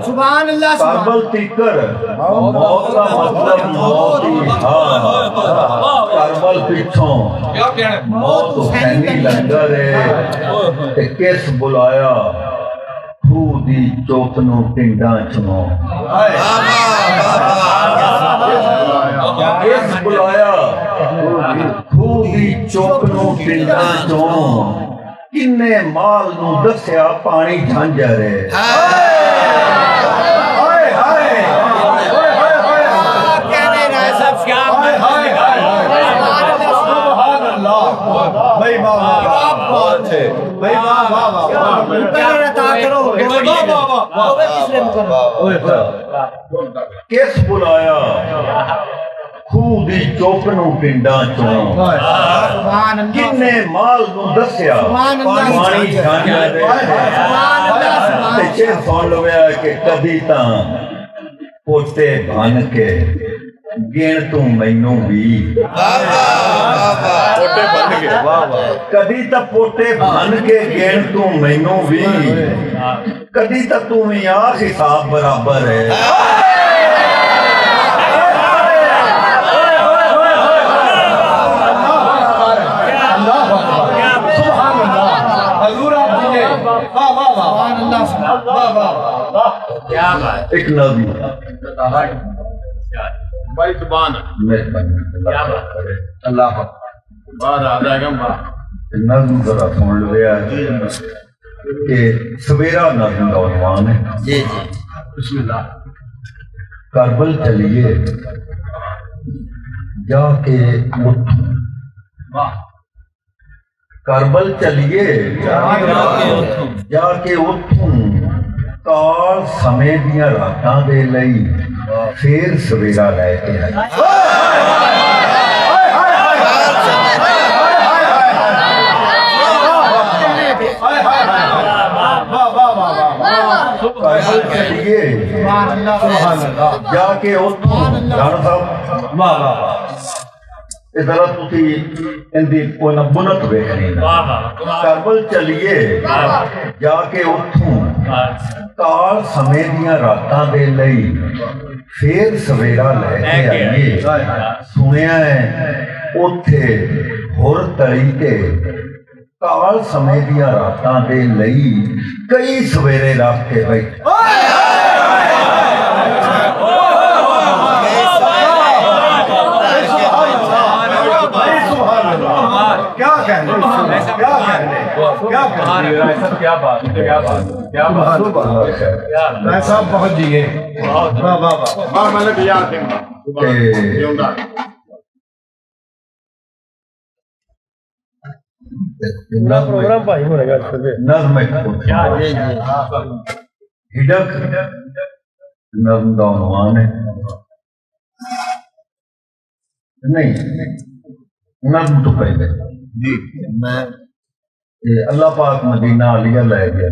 سبحان اللہ کربل تیکر موت کا مطلب موت ہی ہا کربل پیچھوں موت حسینی لنگر ہے تے کس بلایا خو دی چوکنوں پنڈاں چوں کس بلایا خو دی چوکنوں پنڈاں چوں کنے مال نو دسیا پانی جھنجر ہے کس بلایا خو دی چوکنوں پنڈاں چوں کنے مال نو دسیا پانی جھنجر تے چھ سن لویا کہ کدی تاں پوتے بن کے گن تو مینوں بھی کدی تا پوتے بن کے گن تو مینوں بھی کدی تا تو میاں حساب برابر ہے ایک نبی بھائی زبان اللہ بعد آ جائے گا نظم ذرا سن لیا کہ سویرا نظم کا عنوان ہے جی بسم اللہ کربل چلیے جا کے اٹھوں کربل چلیے جا کے اٹھوں کال سمے دیا راتاں دے لئی پھر سویرا لے کے کربل چلیے جا کے اٹھوں جان صاحب ادھر تھی اندی کوئی بنت ویکھنی کربل چلیے جا کے اٹھوں کال سمے دیا راتاں دے لئی پھر سویرا لے کے آئیے سنیا ہے اوتھے ہور تری تے کال سمے دیا راتاں دے لئی کئی سویرے رکھ کے بیٹھے صاحب بہت جیے پروگرام بھائی ہو رہے گا نظم ہڈک نظم کا عنوان ہے نہیں نظم تو پہلے جی میں اللہ پاک مدینہ علیہ لے گیا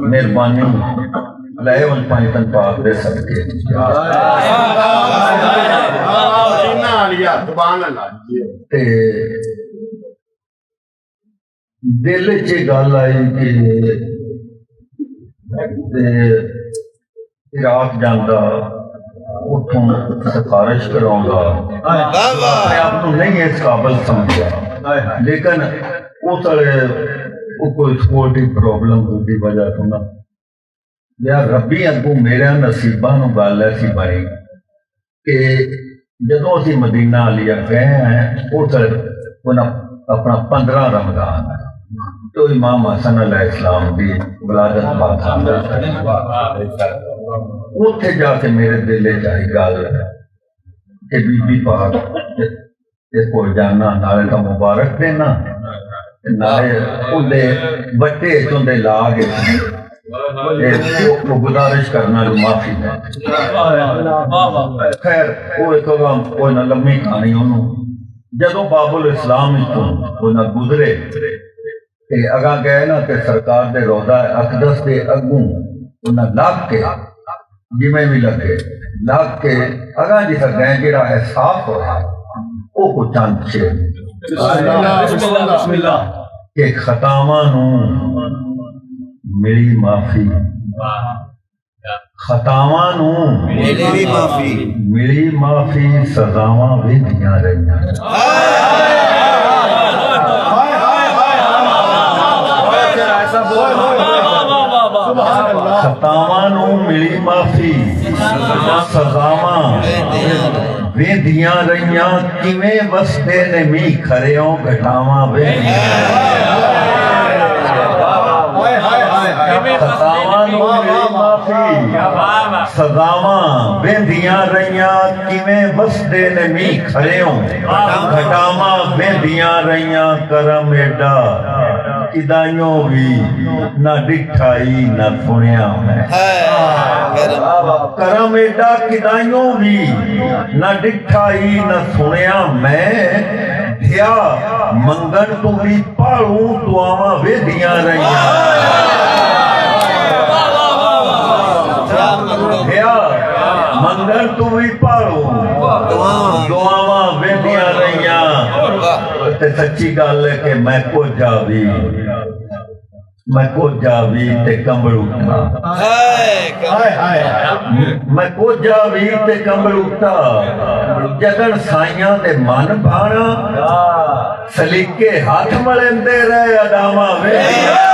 مہربانی لے ول پانچ پاک دے صدقے تے دل چ گل آئی کہ عراق جانا اتوں سفارش کراؤں گا اپنے آپ کو نہیں اس قابل سمجھا لیکن اس کوئی سپورٹی پرابلم کی وجہ تو نا یا ربی اگوں میرے نصیباں نو گل ایسی بنی کہ جدوں اسی مدینہ علیہ گئے ہیں اس اپنا 15 رمضان تو امام حسن علیہ السلام کی ولادت بات اتنے جا کے میرے دل چاہی گل کہ بی بی پاک کو جانا نالے کا مبارک دینا نالے اندے بٹے چندے لا کے گزارش کرنا جو معافی ہے خیر وہ ایک کوئی نہ لمبی کہانی انہوں جدوں باب الاسلام کو نہ گزرے کہ اگاں گئے نا کہ سرکار دے روضہ اقدس دے اگوں انہاں لگ کے جویں بھی لگے لگ کے اگاں جس گئے جڑا احساس ہوا وہ کو چند شیر بسم اللہ کہ خطاواں نو میری معافی خطاواں نو میری معافی سزاواں بھی دیاں رہیاں خطاواں نو میری معافی سزاواں ویندیاں رہیاں کیویں وسدے نے می کھریوں گھٹاواں ویندیاں خطاواں نو میری معافی سزاواں ویندیاں رہیاں کیویں وسدے نے می کھریوں گھٹاواں ویندیاں رہیاں کرم ایڈا کدائیوں بھی نہ ڈٹھائی نہ سنیا میں کرم ایڈا کدائیوں بھی نہ ڈٹھائی نہ سنیا میں دھیا منگن تو بھی پاڑوں دعاواں ویدیاں رہیاں دھیا منگن تو بھی پاڑوں دعاواں ویدیاں رہیاں تے سچی گل ہے کہ میں کو جاوی تے کمبل اٹھا میں کو جاوی تے کمبل اٹھا جگن سائیاں دے من بھانا سلیقے ہاتھ ملندے رہے اداواں ویدیاں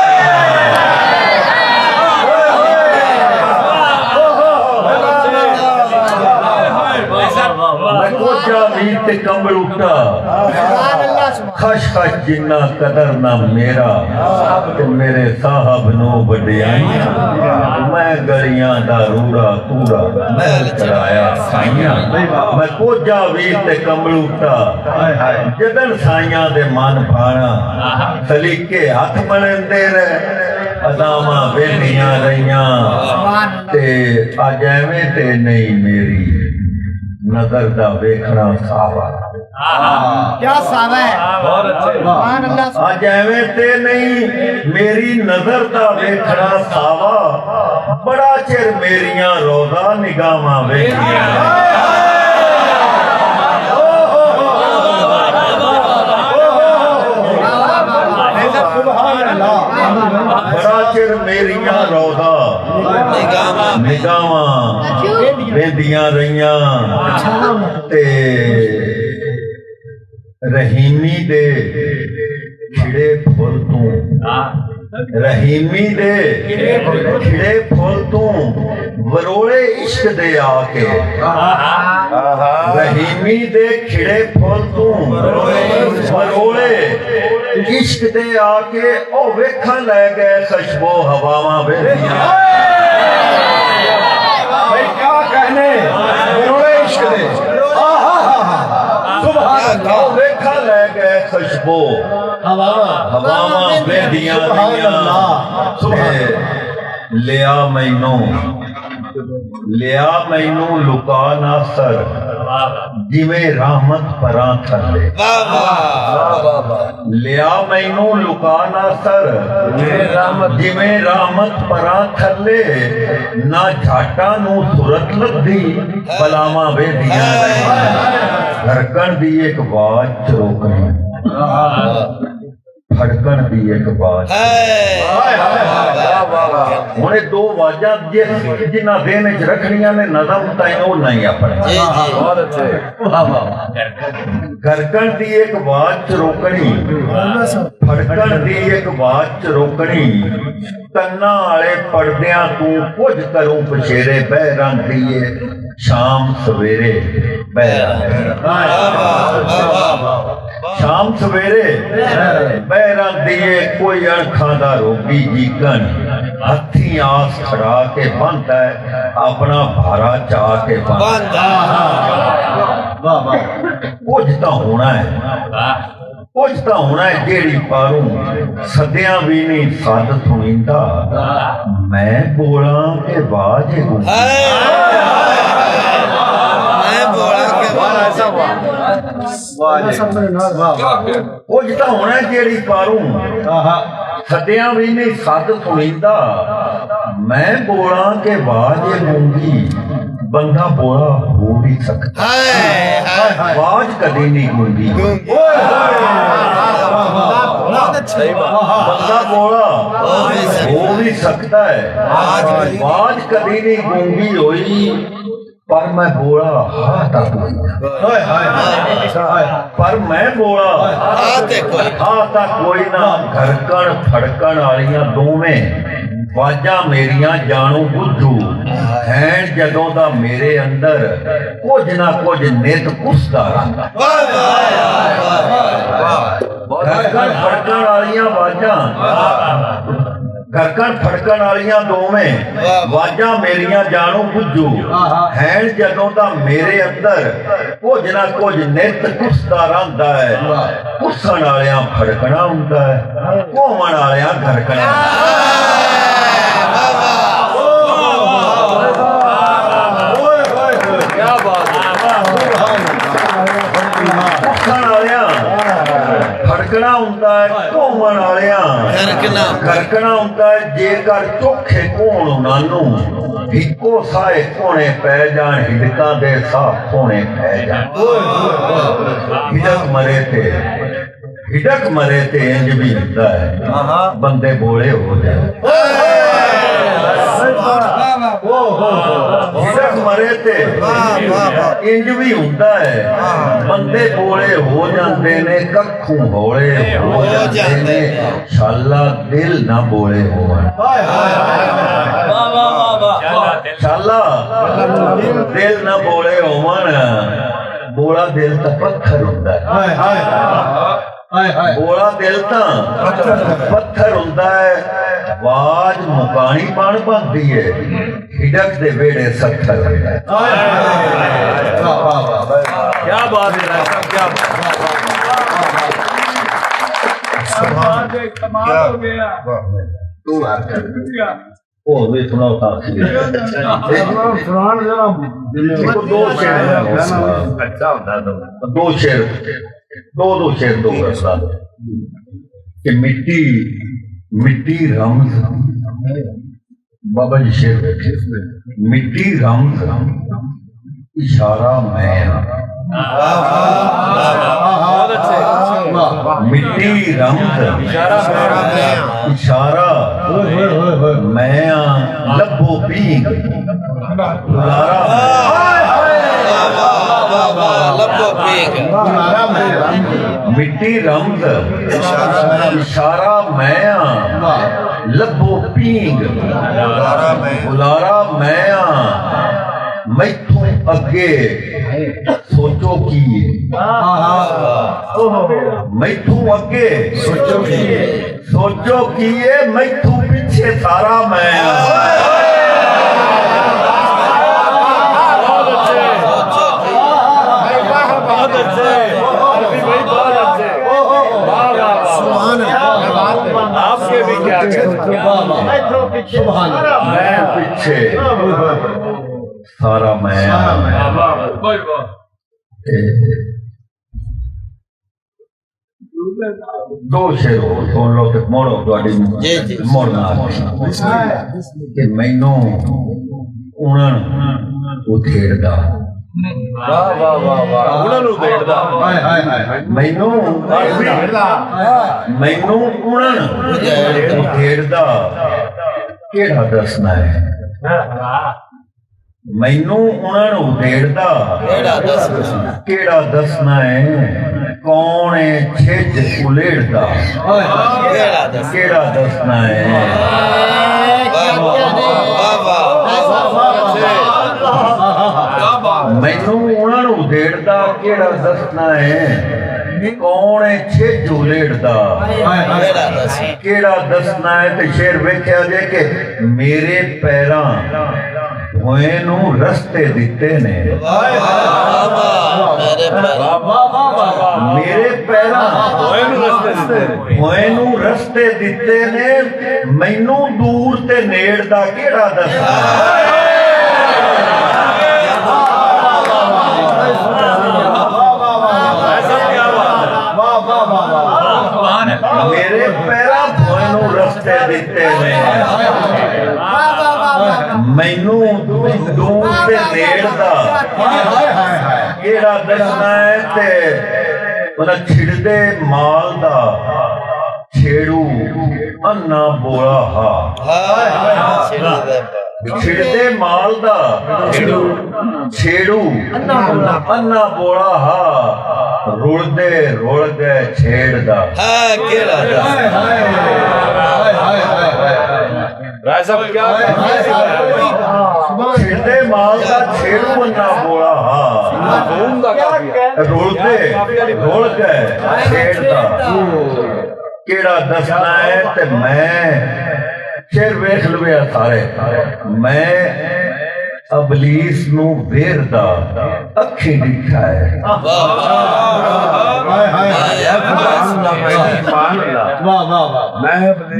میں کو جاوی تے کمبل اٹھا خش خش جنہ قدر نہ میرا تے میرے صاحب نو بڑیائیاں میں گلیاں دا روڑا کوڑا محل چڑھایا سائیاں میں کو جاوی تے کمبل اٹھا جدن سائیاں دے من بھانا سلیقے ہاتھ ملندے رہے اداواں ویندیاں رہیاں تے اج ایویں تے نہیں میری نظر دا ویکھنا ساوا کیا ساوا ہے آج ایویں تے نہیں میری نظر دا ویکھنا ساوا بڑا چر میریاں روزہ نگاہاں ویکھیاں بڑا چر میریاں روزہ نگاہاں ویندیاں رہیاں تے رحیمی دے کھڑے پھول تو رحیمی دے کھڑے پھول تو وروڑے عشق دے آکے رحیمی دے کھڑے پھول تو وروڑے عشق دے آکے او ویکھن لے گئے خشبو ہواواں ویندیاں بھائی کیا کہنے وروڑے عشق دے سبحان اللہ ویکھن لے گئے خشبو ہواواں ویندیاں لیا مینوں لکا نہ سر جویں رحمت پراں تھلے لیا مینوں لکا نہ سر جویں رحمت پراں تھلے نہ جھاٹاں نوں صورت لبھی بلاواں ویندیاں رہیاں دھڑکن دی ایک آواز چروکنی ਫੜਕਣ ਦੀ ਇੱਕ ਆਵਾਜ਼ ਹੁਣ ਇਹ ਦੋ ਆਵਾਜ਼ਾਂ ਜਿਨ੍ਹਾਂ ਦੇ ਵਿੱਚ ਰੱਖਣੀਆਂ ਨੇ ਨਜ਼ਮ ਤਾਂ ਉਹ ਨਹੀਂ ਆਪਣੇ ਬਹੁਤ ਅੱਛੇ ਗਰਕਣ ਦੀ ਇੱਕ ਆਵਾਜ਼ ਚ ਰੋਕਣੀ ਫੜਕਣ ਦੀ ਇੱਕ ਆਵਾਜ਼ ਚ ਰੋਕਣੀ ਕੰਨਾਂ ਵਾਲੇ ਪਰਦਿਆਂ ਤੂੰ ਕੁਝ ਕਰੂੰ ਪਛੇਰੇ ਬਹਿਰਾਂ ਦੀਏ ਸ਼ਾਮ ਸਵੇਰੇ ਸ਼ਾਮ ਸਵੇਰੇ ਬਹਿਰਾਂ ਦੀਏ ਕੋਈ ਅਣਖਾਂ ਦਾ ਰੋਗੀ ਜੀਕਣ ਹੱਥੀਂ ਆਸ ਖੜਾ ਕੇ ਬੰਦਾ ਆਪਣਾ ਭਾਰਾ ਚਾ ਕੇ ਬੰਦਾ ਕੁਝ ਤਾਂ ਹੋਣਾ ਹੈ ਕੁਝ ਤਾਂ ਹੋਣਾ ਹੈ ਜਿਹੜੀ ਪਾਰੂ ਸਦਿਆਂ ਵੀ ਨਹੀਂ ਸੱਦ ਸੁਣੀਂਦਾ ਮੈਂ ਬੋਲਾਂ ਕਿ ਬਾਜ ਕੁਝ ਤਾਂ ਹੋਣਾ ਜਿਹੜੀ ਪਾਰੂ ਸਦਿਆਂ ਵੀ ਨਹੀਂ ਸੱਦ ਸੁਣੀਂਦਾ ਮੈਂ ਬੋਲਾਂ ਕਿ ਬਾਜ ਗੂੰਗੀ ਬੰਦਾ ਬੋਲਾ ਹੋ ਨਹੀਂ ਸਕਦਾ ਆਵਾਜ਼ ਕਦੇ ਨਹੀਂ ਗੂੰਗੀ ਬੰਦਾ ਬੋਲਾ ਹੋ ਵੀ ਸਕਦਾ ਹੈ ਆਵਾਜ਼ ਕਦੇ ਨਹੀਂ ਗੂੰਗੀ ਹੋਈ ਪਰ ਮੈਂ ਬੋਲਾ ਹਾਂ ਤਾਂ ਕੋਈ ਨਾ ਪਰ ਮੈਂ ਬੋਲਾ ਹਾਂ ਤਾਂ ਕੋਈ ਨਾ ਘਰਕਣ ਫੜਕਣ ਵਾਲੀਆਂ ਦੋਵੇਂ ਵਾਜਾਂ ਮੇਰੀਆਂ ਜਾਣੂ ਬੁੱਝੂ ਹੈਣ ਜਦੋਂ ਦਾ ਮੇਰੇ ਅੰਦਰ ਕੁਝ ਨਾ ਕੁਝ ਨਿਤ ਕੁਸਦਾ ਰਹਿੰਦਾ ਘਰਕਣ ਫੜਕਣ ਵਾਲੀਆਂ ਵਾਜਾਂ ਘਰਕਣ ਫੜਕਣ ਵਾਲੀਆਂ ਦੋਵੇਂ ਵਾਜਾਂ ਮੇਰੀਆਂ ਜਾਣੂ ਬੁੱਝੂ ਹੈਣ ਜਦੋਂ ਦਾ ਮੇਰੇ ਅੰਦਰ ਕੁਝ ਨਾ ਕੁਝ ਨਿਤ ਕੁਸਦਾ ਰਹਿੰਦਾ ਹੈ ਕੁਸਣ ਵਾਲਿਆਂ ਫੜਕਣਾ ਹੁੰਦਾ ਹੈ ਘੁੰਮਣ ਵਾਲਿਆਂ ਘਰਕਣਾ ਫੜਕਣਾ ਹੁੰਦਾ ਹੈ ਘੁੰਮਣ ਵਾਲਿਆਂ ਗਰਕਣਾ ਹੁੰਦਾ ਹੈ ਜੇਕਰ ਚੋਖੇ ਕੋਣ ਉਹਨਾਂ ਨੂੰ ਇੱਕੋ ਸਾਏ ਕੋਣੇ ਪੈ ਜਾਣ ਹਿਡਕਾਂ ਦੇ ਸਾਹ ਕੋਣੇ ਪੈ ਜਾਣ ਹਿਡਕ ਮਰੇ ਤੇ ਇੰਜ ਵੀ ਹੁੰਦਾ ਹੈ ਬੰਦੇ ਬੋਲੇ ਹੋ ਜਾਣ ਹਿਡਕ ਮਰੇ ਤੇ ਇੰਜ ਵੀ ਹੁੰਦਾ ਹੈ ਬੰਦੇ ਬੋਲੇ ਹੋ ਜਾਂਦੇ ਨੇ ਕੱਖੋਂ ਹੌਲੇ ਹੋ ਜਾਂਦੇ ਨੇ ਛਾਲਾ ਦਿਲ ਨਾ ਬੋਲੇ ਹੋਣ ਛਾਲਾ ਦਿਲ ਨਾ ਬੋਲੇ ਹੋਵਣ ਬੋਲਾ ਦਿਲ ਤਾਂ ਪੱਥਰ ਹੁੰਦਾ ਹੈ ਬੋਲਾ ਦਿਲ ਤਾਂ ਪੱਥਰ ਹੁੰਦਾ ਹੈ ਆਵਾਜ਼ ਮੁਕਾਣੀ ਬਣ ਪਾਉਂਦੀ ਹੈ ਹਿਡਕ ਦੇ ਵੇੜੇ ਸੱਥਰ ਹੁੰਦਾ ਹੈ क्या बात है क्या कमाल हो गया ਹੋਰ ਵੀ ਸੁਣਾਓ ਤਾਂ ਦੋ ਸ਼ੇਰ ਅੱਛਾ ਹੁੰਦਾ ਦੋ ਸ਼ੇਰ ਦੋ ਸ਼ੇਰ ਦੋ ਕਿ ਮਿੱਟੀ ਰਮਜ਼ ਬਾਬਾ ਜੀ ਸ਼ੇਰ ਬੈਠੇ ਮਿੱਟੀ ਰਮਜ਼ इशारा मैं मिट्टी रंग इशारा मैं लबो पीक मिट्टी रंग इशारा मैं लबो पीक बुलारा मैं मैथों अगे सोचो की मैथों अगे सोचो की मैथों पीछे सारा मैं आपके भी क्या मैं पीछे सारा मैं दो शेर हो सुन लो ते मोड़ो मोड़ना कि मैनू उणन उथेड़दा ਵਾਹ ਵਾਹ ਵਾਹ ਵਾਹ ਉਹਨਾਂ ਨੂੰ ਦੇੜਦਾ ਹਾਏ ਹਾਏ ਹਾਏ ਮੈਨੂੰ ਉਣਨ ਉਧੇੜਦਾ ਕਿਹੜਾ ਦੱਸਣਾ ਹੈ ਮੈਨੂੰ ਉਣਨ ਉਧੇੜਦਾ ਕਿਹੜਾ ਦੱਸਣਾ ਹੈ ਕੌਣ ਹੈ ਛਿੱਜ ਉਲੇੜਦਾ ਕਿਹੜਾ ਦੱਸਣਾ ਹੈ ਮੈਨੂੰ ਉਹਨਾਂ ਨੂੰ ਉਧੇੜਦਾ ਕਿਹੜਾ ਦੱਸਣਾ ਹੈ ਕੌਣ ਹੈ ਛਿੱਜ ਉਲੇੜਦਾ ਕਿਹੜਾ ਦੱਸਣਾ ਹੈ ਤੇ ਸ਼ੇਰ ਵੇਖਿਆ ਜੇ ਕਿ ਮੇਰੇ ਪੈਰਾਂ ਹੋਏ ਨੂੰ ਰਸਤੇ ਦਿੱਤੇ ਨੇ ਮੇਰੇ ਪੈਰਾਂ ਹੋਏ ਨੂੰ ਰਸਤੇ ਦਿੱਤੇ ਨੇ ਮੈਨੂੰ ਦੂਰ ਤੇ ਨੇੜ ਦਾ ਕਿਹੜਾ ਦੱਸਣਾ ਮੇਰੇ ਪੈਰਾਂ ਹੋਏ ਨੂੰ ਰਸਤੇ ਦਿੱਤੇ ਨੇ ਮੈਨੂੰ ਦੂਰ ਤੇ ਨੇੜ ਦਾ ਕਿਹੜਾ ਦੱਸਣਾ ਹੈ ਤੇ ਉਹਦਾ ਛਿੜਦੇ ਮਾਲ ਦਾ ਛੇੜੂ ਅੰਨਾ ਬੋਲਾ ਹਾ ਛਿੜਦੇ ਮਾਲ ਦਾ ਛੇੜੂ ਅੰਨਾ ਬੋਲਾ ਹਾ ਰੁਲਦੇ ਰੁਲ ਗਏ ਛੇੜਦਾ ਹਾਏ ਹਾਏ ਹਾਏ ਰਾਏ ਸਾਹਿਬ ਕੀ ਛਿੜਦੇ ਮਾਲ ਦਾ ਛੇੜੂ ਅੰਨਾ ਬੋਲਾ ਹਾ ਰੁਲਦੇ ਰੁਲ ਗਏ ਛੇੜਦਾ ਕਿਹੜਾ ਦੱਸਣਾ ਹੈ ਤੇ ਮੈਂ ਸ਼ੇਰ ਵੇਖ ਲਵੇ ਸਾਰੇ ਮੈਂ ਅਬਲੀਸ ਨੂੰ ਵੇਰਦਾ ਅੱਖੀ ਦਿਖਾ ਹੈ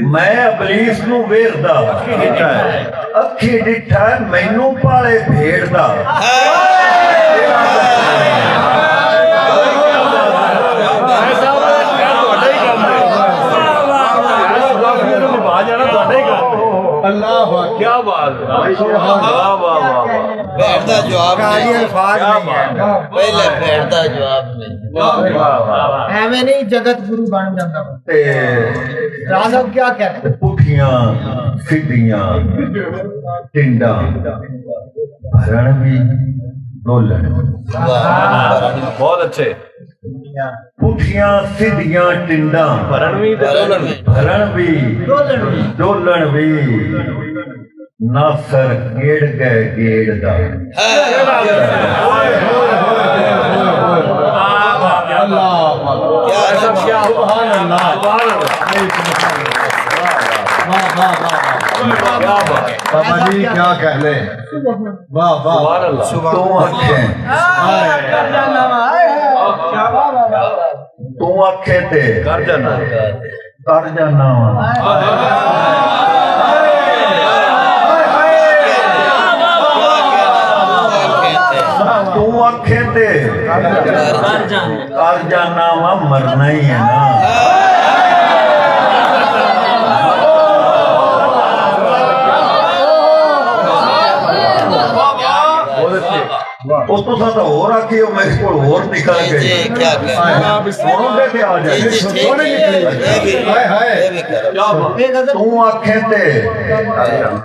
ਮੈਂ ਅਬਲੀਸ ਨੂੰ ਵੇਰਦਾ ਅੱਖੀ ਦਿਖਾ ਮੈਨੂੰ ਪਾਲੇ ਭੇੜਦਾ اللہ کیا بات ہے واہ واہ واہ بیٹھتا جواب نہیں الفاظ نہیں ہے پہلے بیٹھتا جواب نہیں ایویں نہیں جگت گرو بن جاتا تے راز صاحب کیا کہتے ہیں پٹھیاں سیدھیاں ٹنڈا بھرن بھی ڈولن بہت اچھے پٹھیاں سیدھیاں ٹنڈا بھرنوی تے ڈولن بھرن بھی ڈولن بھی ناصر گیڑ گئے گیڑ دا بابا جی کیا کہہ لیں واہ واہ تو آنکھیں تو آنکھیں تے کر جانا تو آنکھیں تے کر جانا وا مرنا ہی ہے نا اس تو ساتھ اور آکھی ہو میرے کو اور نکل گئی کیا سنوں دے تے آ جائے تو آنکھیں تے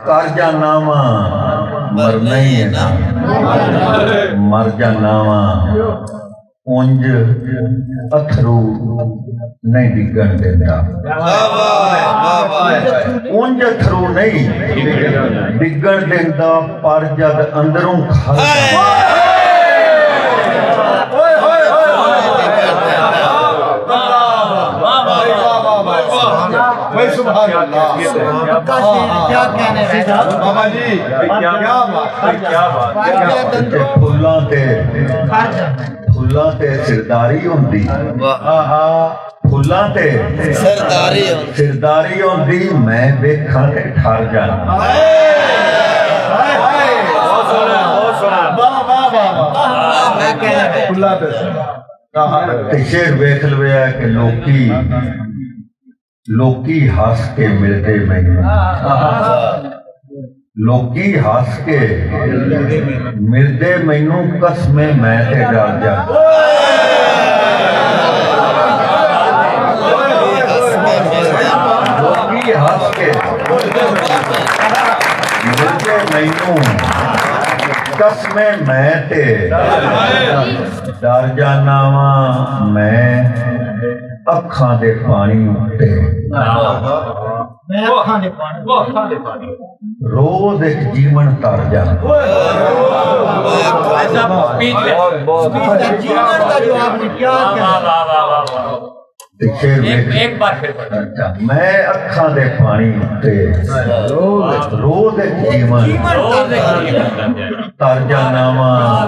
کر جانا وا مرنا ہی ہے نا مر جانا وا اونج اتھرو نہیں ڈگن دیتا اونج اتھرو نہیں ڈگن دیتا پر جد اندروں کھا سبحان اللہ کیا کہنے ہیں بابا جی کیا بات پھلاں تے سرداری ہوندی پھلاں تے سرداری ہوندی میں ویکھاں تے ٹھر جانا شیر ویکھ لویا کہ لوکی ہس کے ملتے میں ਲੋਕੀ ਹੱਸ ਕੇ ਮਿਲਦੇ ਮੈਨੂੰ ਕਸਮੇ ਮੈਂ ਤੇ ਡਰ ਜਾ ਲੋਕੀ ਹੱਸ ਕੇ ਮਿਲਦੇ ਮੈਨੂੰ ਕਸਮੇ ਮੈਂ ਤੇ ਡਰ ਜਾਨਾ ਵਾਂ ਮੈਂ ਅੱਖਾਂ ਦੇ ਪਾਣੀ ਉੱਤੇ ਮੈਂ ਅੱਖਾਂ ਦੇ ਪਾਣੀ ਰੋਜ਼ ਇੱਕ ਜੀਵਨ ਤਰ ਜਾ ਜੀਵਨ ਦਾ ਜਵਾਬ ਨਹੀਂ ਕਿਆ एक बार फिर ਅੱਛਾ ਮੈਂ ਅੱਖਾਂ ਦੇ ਪਾਣੀ ਉੱਤੇ ਰੋਜ਼ ਇੱਕ ਜੀਵਨ ਤਰ ਜਾਨਾ ਵਾਂ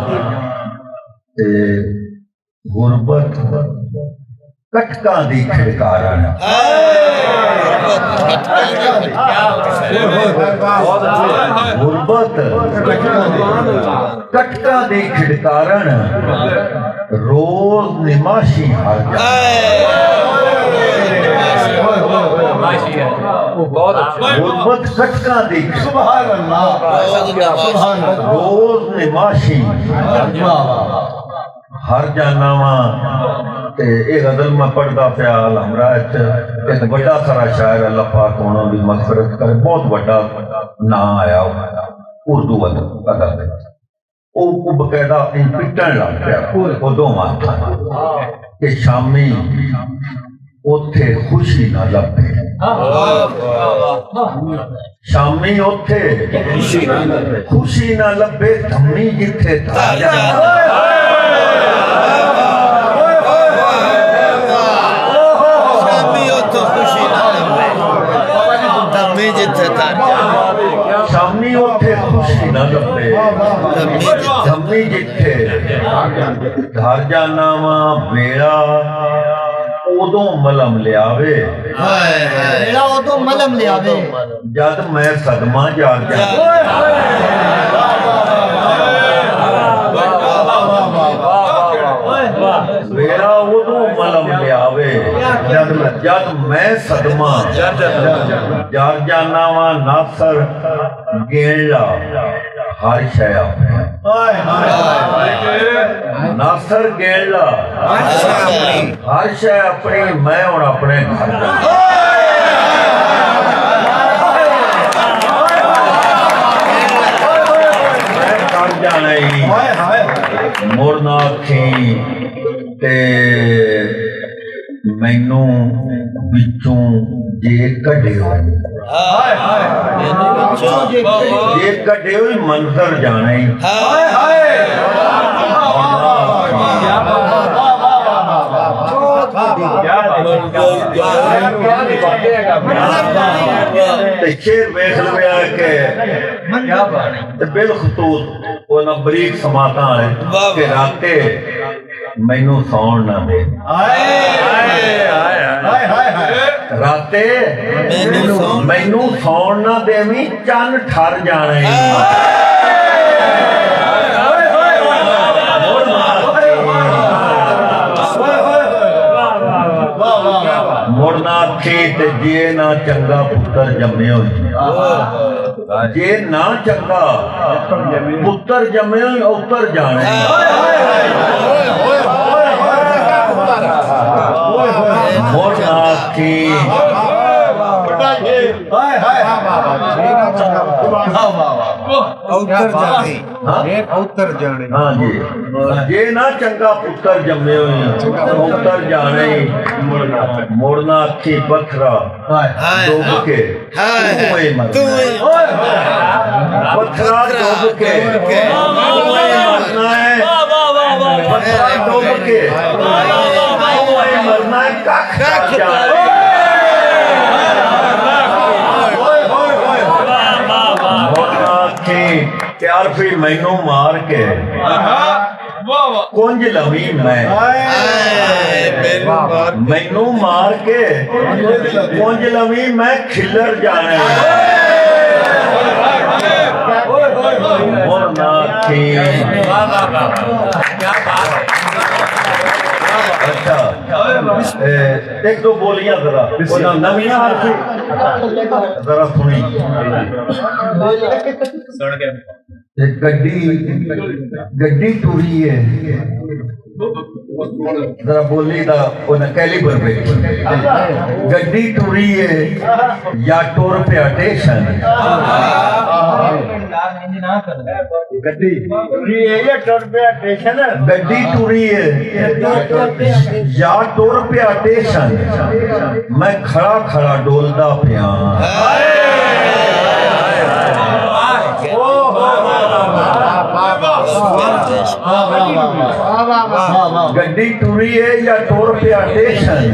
ਤੇ ਗੁਰਬਤ ਕਟਕਾਂ ਦੀ ਖਿੜਕਾਰਨ ਗੁਰਬਤ ਕਟਕਾਂ ਦੀ ਖਿੜਕਾਰਨ ਰੋਜ਼ ਨਿਮਾਸ਼ੀ ਹਰ ਜਾ बहुत अच्छा ਗੁਰਬਤ ਕਟਕਾਂ ਦੀ सुभान अल्लाह सुभान अल्लाह ਰੋਜ਼ ਨਿਮਾਸ਼ੀ ਹਰ ਜਾਨਾ ਵਾਂ ਤੇ ਇਹ ਗਜ਼ਲ ਮੈਂ ਪੜ੍ਹਦਾ ਪਿਆ ਹਮਰਾ ਇੱਕ ਵੱਡਾ ਸਾਰਾ ਸ਼ਾਇਰ ਅੱਲਾਹ ਪਾਕ ਉਹਨਾਂ ਦੀ ਮਗਫਿਰਤ ਕਰੇ ਬਹੁਤ ਵੱਡਾ ਨਾਂ ਆਇਆ ਉਰਦੂ ਅਦਬ ਦੇ ਉਹ ਬਕਾਇਦਾ ਪਿੱਟਣ ਲੱਗ ਪਿਆ ਉਦੋਂ ਮਾਤਾ ਕਿ ਸ਼ਾਮੀ ਉੱਥੇ ਖੁਸ਼ੀ ਨਾ ਲੱਭੇ ਸ਼ਾਮੀ ਉੱਥੇ ਖੁਸ਼ੀ ਨਾ ਲੱਭੇ ਧੰਮੀ ਜਿੱਥੇ ਧਾਰ ਸ਼ਾਮੀ ਉੱਥੇ ਖੁਸ਼ੀ ਨਾ ਲੱਭੇ ਧੰਮੀ ਜਿੱਥੇ ਧਾਰ ਜਾਨਾ ਵਾਂ ਵੇਲਾ ਉਦੋਂ ਮਲਮ ਲਿਆਵੇ ਮੇਰਾ ਉਦੋਂ ਮਲਮ ਲਿਆਵੇ ਜਦ ਮੈਂ ਸਦਮਾ ਜਾਗ ਜਾ ਵੇਲਾ ਉਦੋਂ ਮਲਮ ਲਿਆਵੇ ਜਦ ਮੈਂ ਸਦਮਾ ਜਾਗ ਜਾਨਾ ਵਾਂ ਨਾਸਰ ਗੇਲਾ ਹਰ ਸ਼ੈ ਨਾਸਰ ਗੇਲਾ ਹਰ ਸ਼ੈ ਆਪਣੀ ਮੈਂ ਹੁਣ ਆਪਣੇ ਘਰ ਜਾ ਕਰ ਜਾਣਾ ਹੀ ਮੁੜ ਨਾ ਆਖੀ ਤੇ ਮੈਨੂੰ ਵਿੱਚੋਂ ਜੇ ਕੱਢਿਓ ਜੇ ਕੱਢਿਓ ਹੀ ਮੰਜ਼ਰ ਜਾਣਾ ਹੀ ਤੇ ਸ਼ੇਰ ਵੇਖ ਲਵਿਆ ਕਿ ਤੇ ਬਿਲਖਤੂਤ ਉਹਨਾਂ ਬਰੀਕ ਸਮਾਤਾਂ ਵਾਲੇ ਕਿ ਰਾਤੇ ਮੈਨੂੰ ਸੌਣ ਨਾ ਦੇ ਰਾਤੇ ਮੈਨੂੰ ਸੌਣ ਨਾ ਦੇਵੀਂ ਚੰਨ ਠਰ ਜਾਣਾ ਈ ਮੁੜ ਨਾ ਆਖੀ ਤੇ ਜੇ ਨਾ ਚੰਗਾ ਪੁੱਤਰ ਜੰਮਿਓ ਜੇ ਨਾ ਚੰਗਾ ਪੁੱਤਰ ਜੰਮਿਓ ਉਤਰ ਜਾਣਾ ਮੁੜ ਨਾ ਆਖੀ हाँ जी जे ना चंगा पुत्र जमे उतर जाने मुड़ना अखी पत्थरा डूब के पत्थरा डूब के मरना है पत्थरा डूब के मरना है प्यार फिर मैनू मार के कुंज लवी मैनू मार के कुंज लवी मैं खिलर जाने क्या बात है। اچھا ایک دو بولیاں ذرا نمیاں حرفی ذرا سنی گڈی ٹوری ہے ذرا بولی دا کیلیبر پہ گڈی ٹوری ہے یا ٹور پہ اٹیشن گڈی ٹوری ہے یا ٹور پہ اٹیشن گڈی ٹوری ہے یا ٹور پہ اٹیشن میں کھڑا کھڑا ڈولدا پیا گڈی ٹوری ہے یا ٹور پہ اٹیشن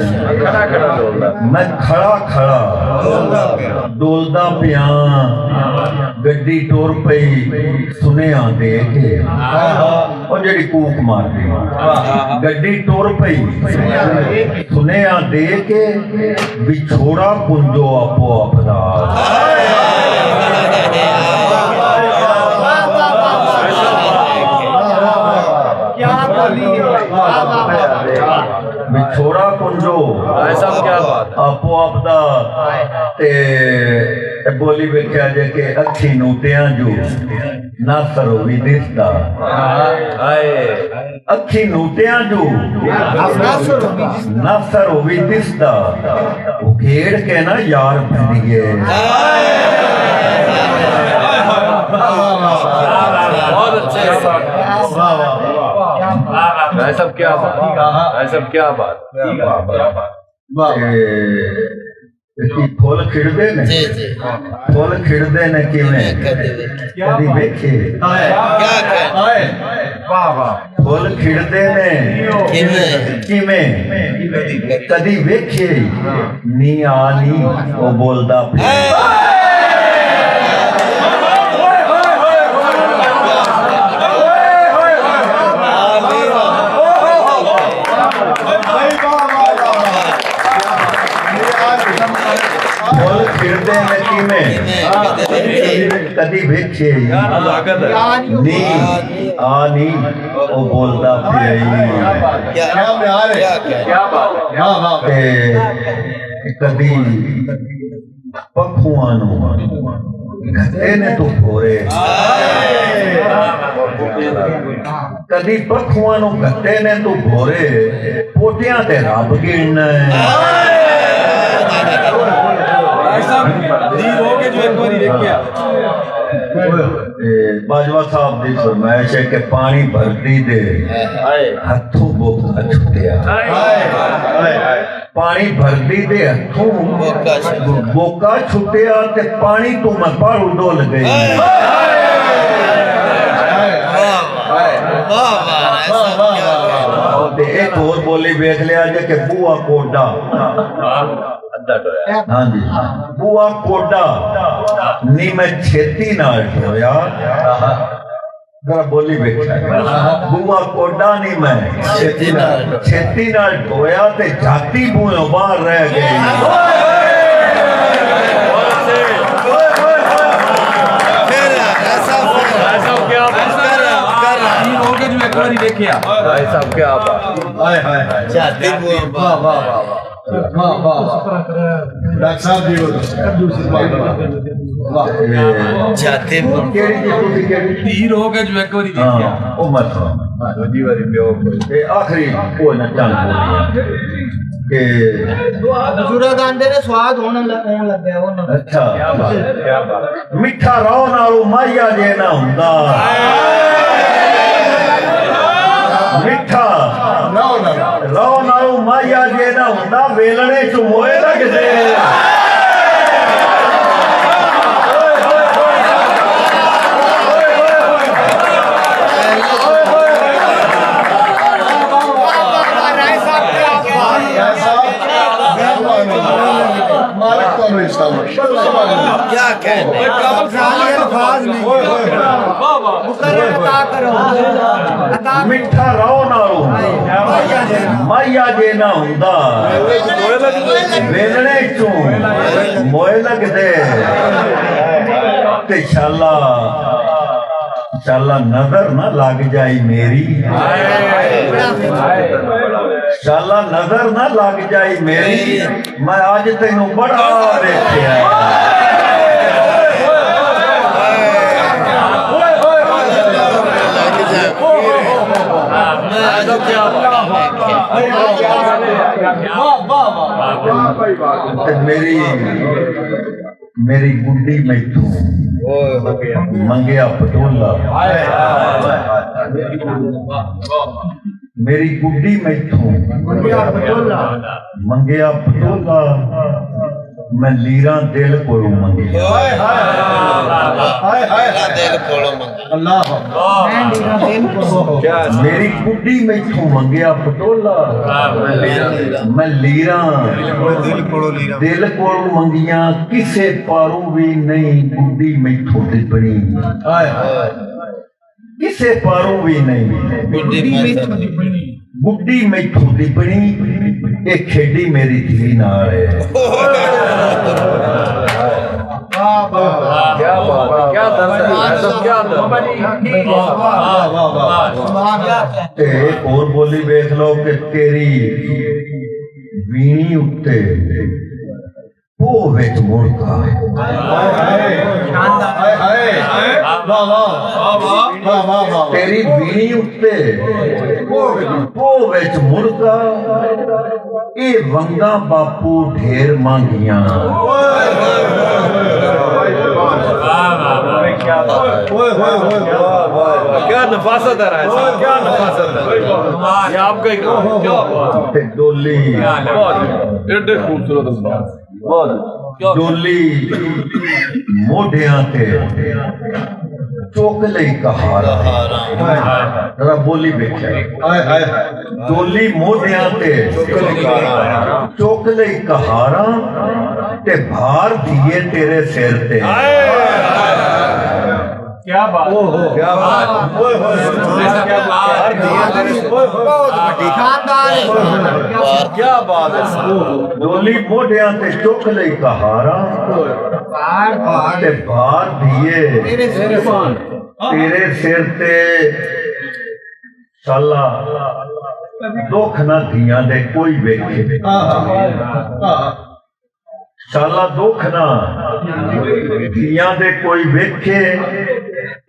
میں کھڑا کھڑا ڈولدا پیا گڈی ٹور پہ سنیا دے کے اور جڑی کوک مار دی گڈی ٹور پہ سنیا دے کے بچھوڑا کنجو اپو اپدا چھوڑا کنجو آپو آپدا بولی بیٹھا جے کہ اکھی نوٹیاں جو نہ سروی دستا اکھی نوٹیاں جو نہ سروی دستا وہ کھیڑ کے نا یار بھنڈیے بہت اچھے ایسا کیا بات پھول کھڑدے نے پھول کھڑدے نے کیویں کدی ویکھے پھول کھڑدے نے کیویں کدی ویکھے نی آنی او بولدا پیا کدی ویکھے نی آنی او بولدا پئی کدی پکھواں نو گھٹے نے تو بھورے کدی پکھواں نو گھٹے نے تو بھورے پوٹیاں تے رب گڑنا باجوہ صاحب دی فرمائش ہے کہ پانی بھرتی دے ہتھوں بوکا چھٹیا پانی بھرتی دے ہتھوں بوکا چھٹیا تے پانی تو میں پاڑو ڈول گئی ایک اور بولی بیٹھ لیا جائے کہ بوا کوڈا ہاں جی بوا کوڈا نی میں چھتی نال ٹھویا ذرا بولی بیٹھا بوا کوڈا نی میں چھتی نال ٹھویا تے جاتی بوئیں باہر رہ گئی آخری میٹھا رو نالو مائیا جے نہ ہوندا میٹھا رو نالو مائیا جے نہ ہوندا ویلنے چ موئے لگدے کیا کہنے میٹھا رو نالو مائیا جے نہ ہوندا ویلنے چوں موئے لگدے تے شالا शाला नजर न लग जाए मेरी, शाला नजर न लग जाए मेरी, मैं आज तेनू बड़ा देखिया। मेरी मेरी गुड्डी मैथू मंगया पटोला, मेरी गुड्डी मैथू मंगया पटोला, मैं लीरा दिल कोलों मंगी। मेरी गुड्डी मैथू मंगया पटोला, मैं लीरा दिल कोलों मंगिया, किसे पारू भी नहीं गुड्डी मैथू दिपनी, किसे पारू भी नहीं गुड्डी मैथू दिपनी, ये खेडी मेरी धी नाल है। क्या बात है, क्या दर्द है, सब क्या दर्द ते एक और बोली वेख लो कि तेरी वीणी उत्ते वो विच मुड़का, तेरी वीणी उत्ते वो विच मुड़का, ये वंगा बापू ढेर मांगियां। क्या नफासत है राय साहब, क्या नफासत है, ये आपका ही काम है। क्या बात है, ते डोली बहुत एडे खूबसूरत अंदाज, बहुत डोली मोढियां ते चुक लई कहारा, जरा बोली बेख्या, डोली मोढियां ते चुक लई कहारा, ते भार दिए तेरे सिर ते। क्या बात, क्या बात, क्या बात है, डोली मोढियां ते चुक लई कहारा, ते भार दिए तेरे सिर ते। साला दुख ना धियां दे कोई वेखे, साला दुख ना धियां दे कोई वेखे,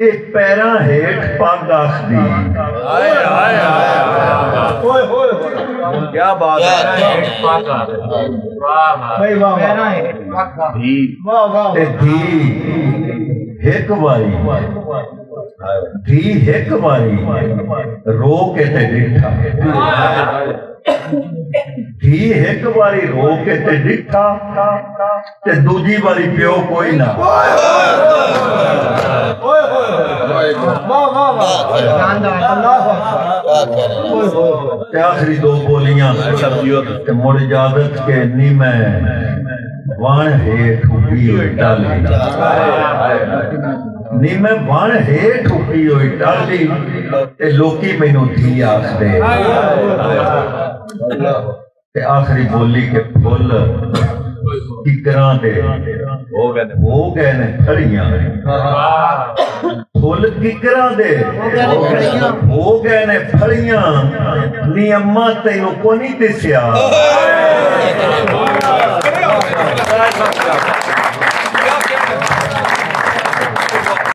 ये पैरां हेठ पग आखदी। क्या बात है, ते धी हिक वारी, धी हिक वारी रो के ते डिठा, धी हिक वारी रो के ते डिठा, ते दूजी वारी प्यो कोई ना। ते आखिरी दो बोलियां ते मुड़ इजाजत के नी मैं वाण हेठ उगी होई डाली, नी मैं वाण हेठ उगी होई डाली, ते लोकी मैनू धी आखदे। ते आखिरी बोली के फुल किकरां दे हो गए ने खड़ियां, फुल किकरां दे हो गए ने फड़ियां, नी अम्मा तैनू को नहीं दिसिया।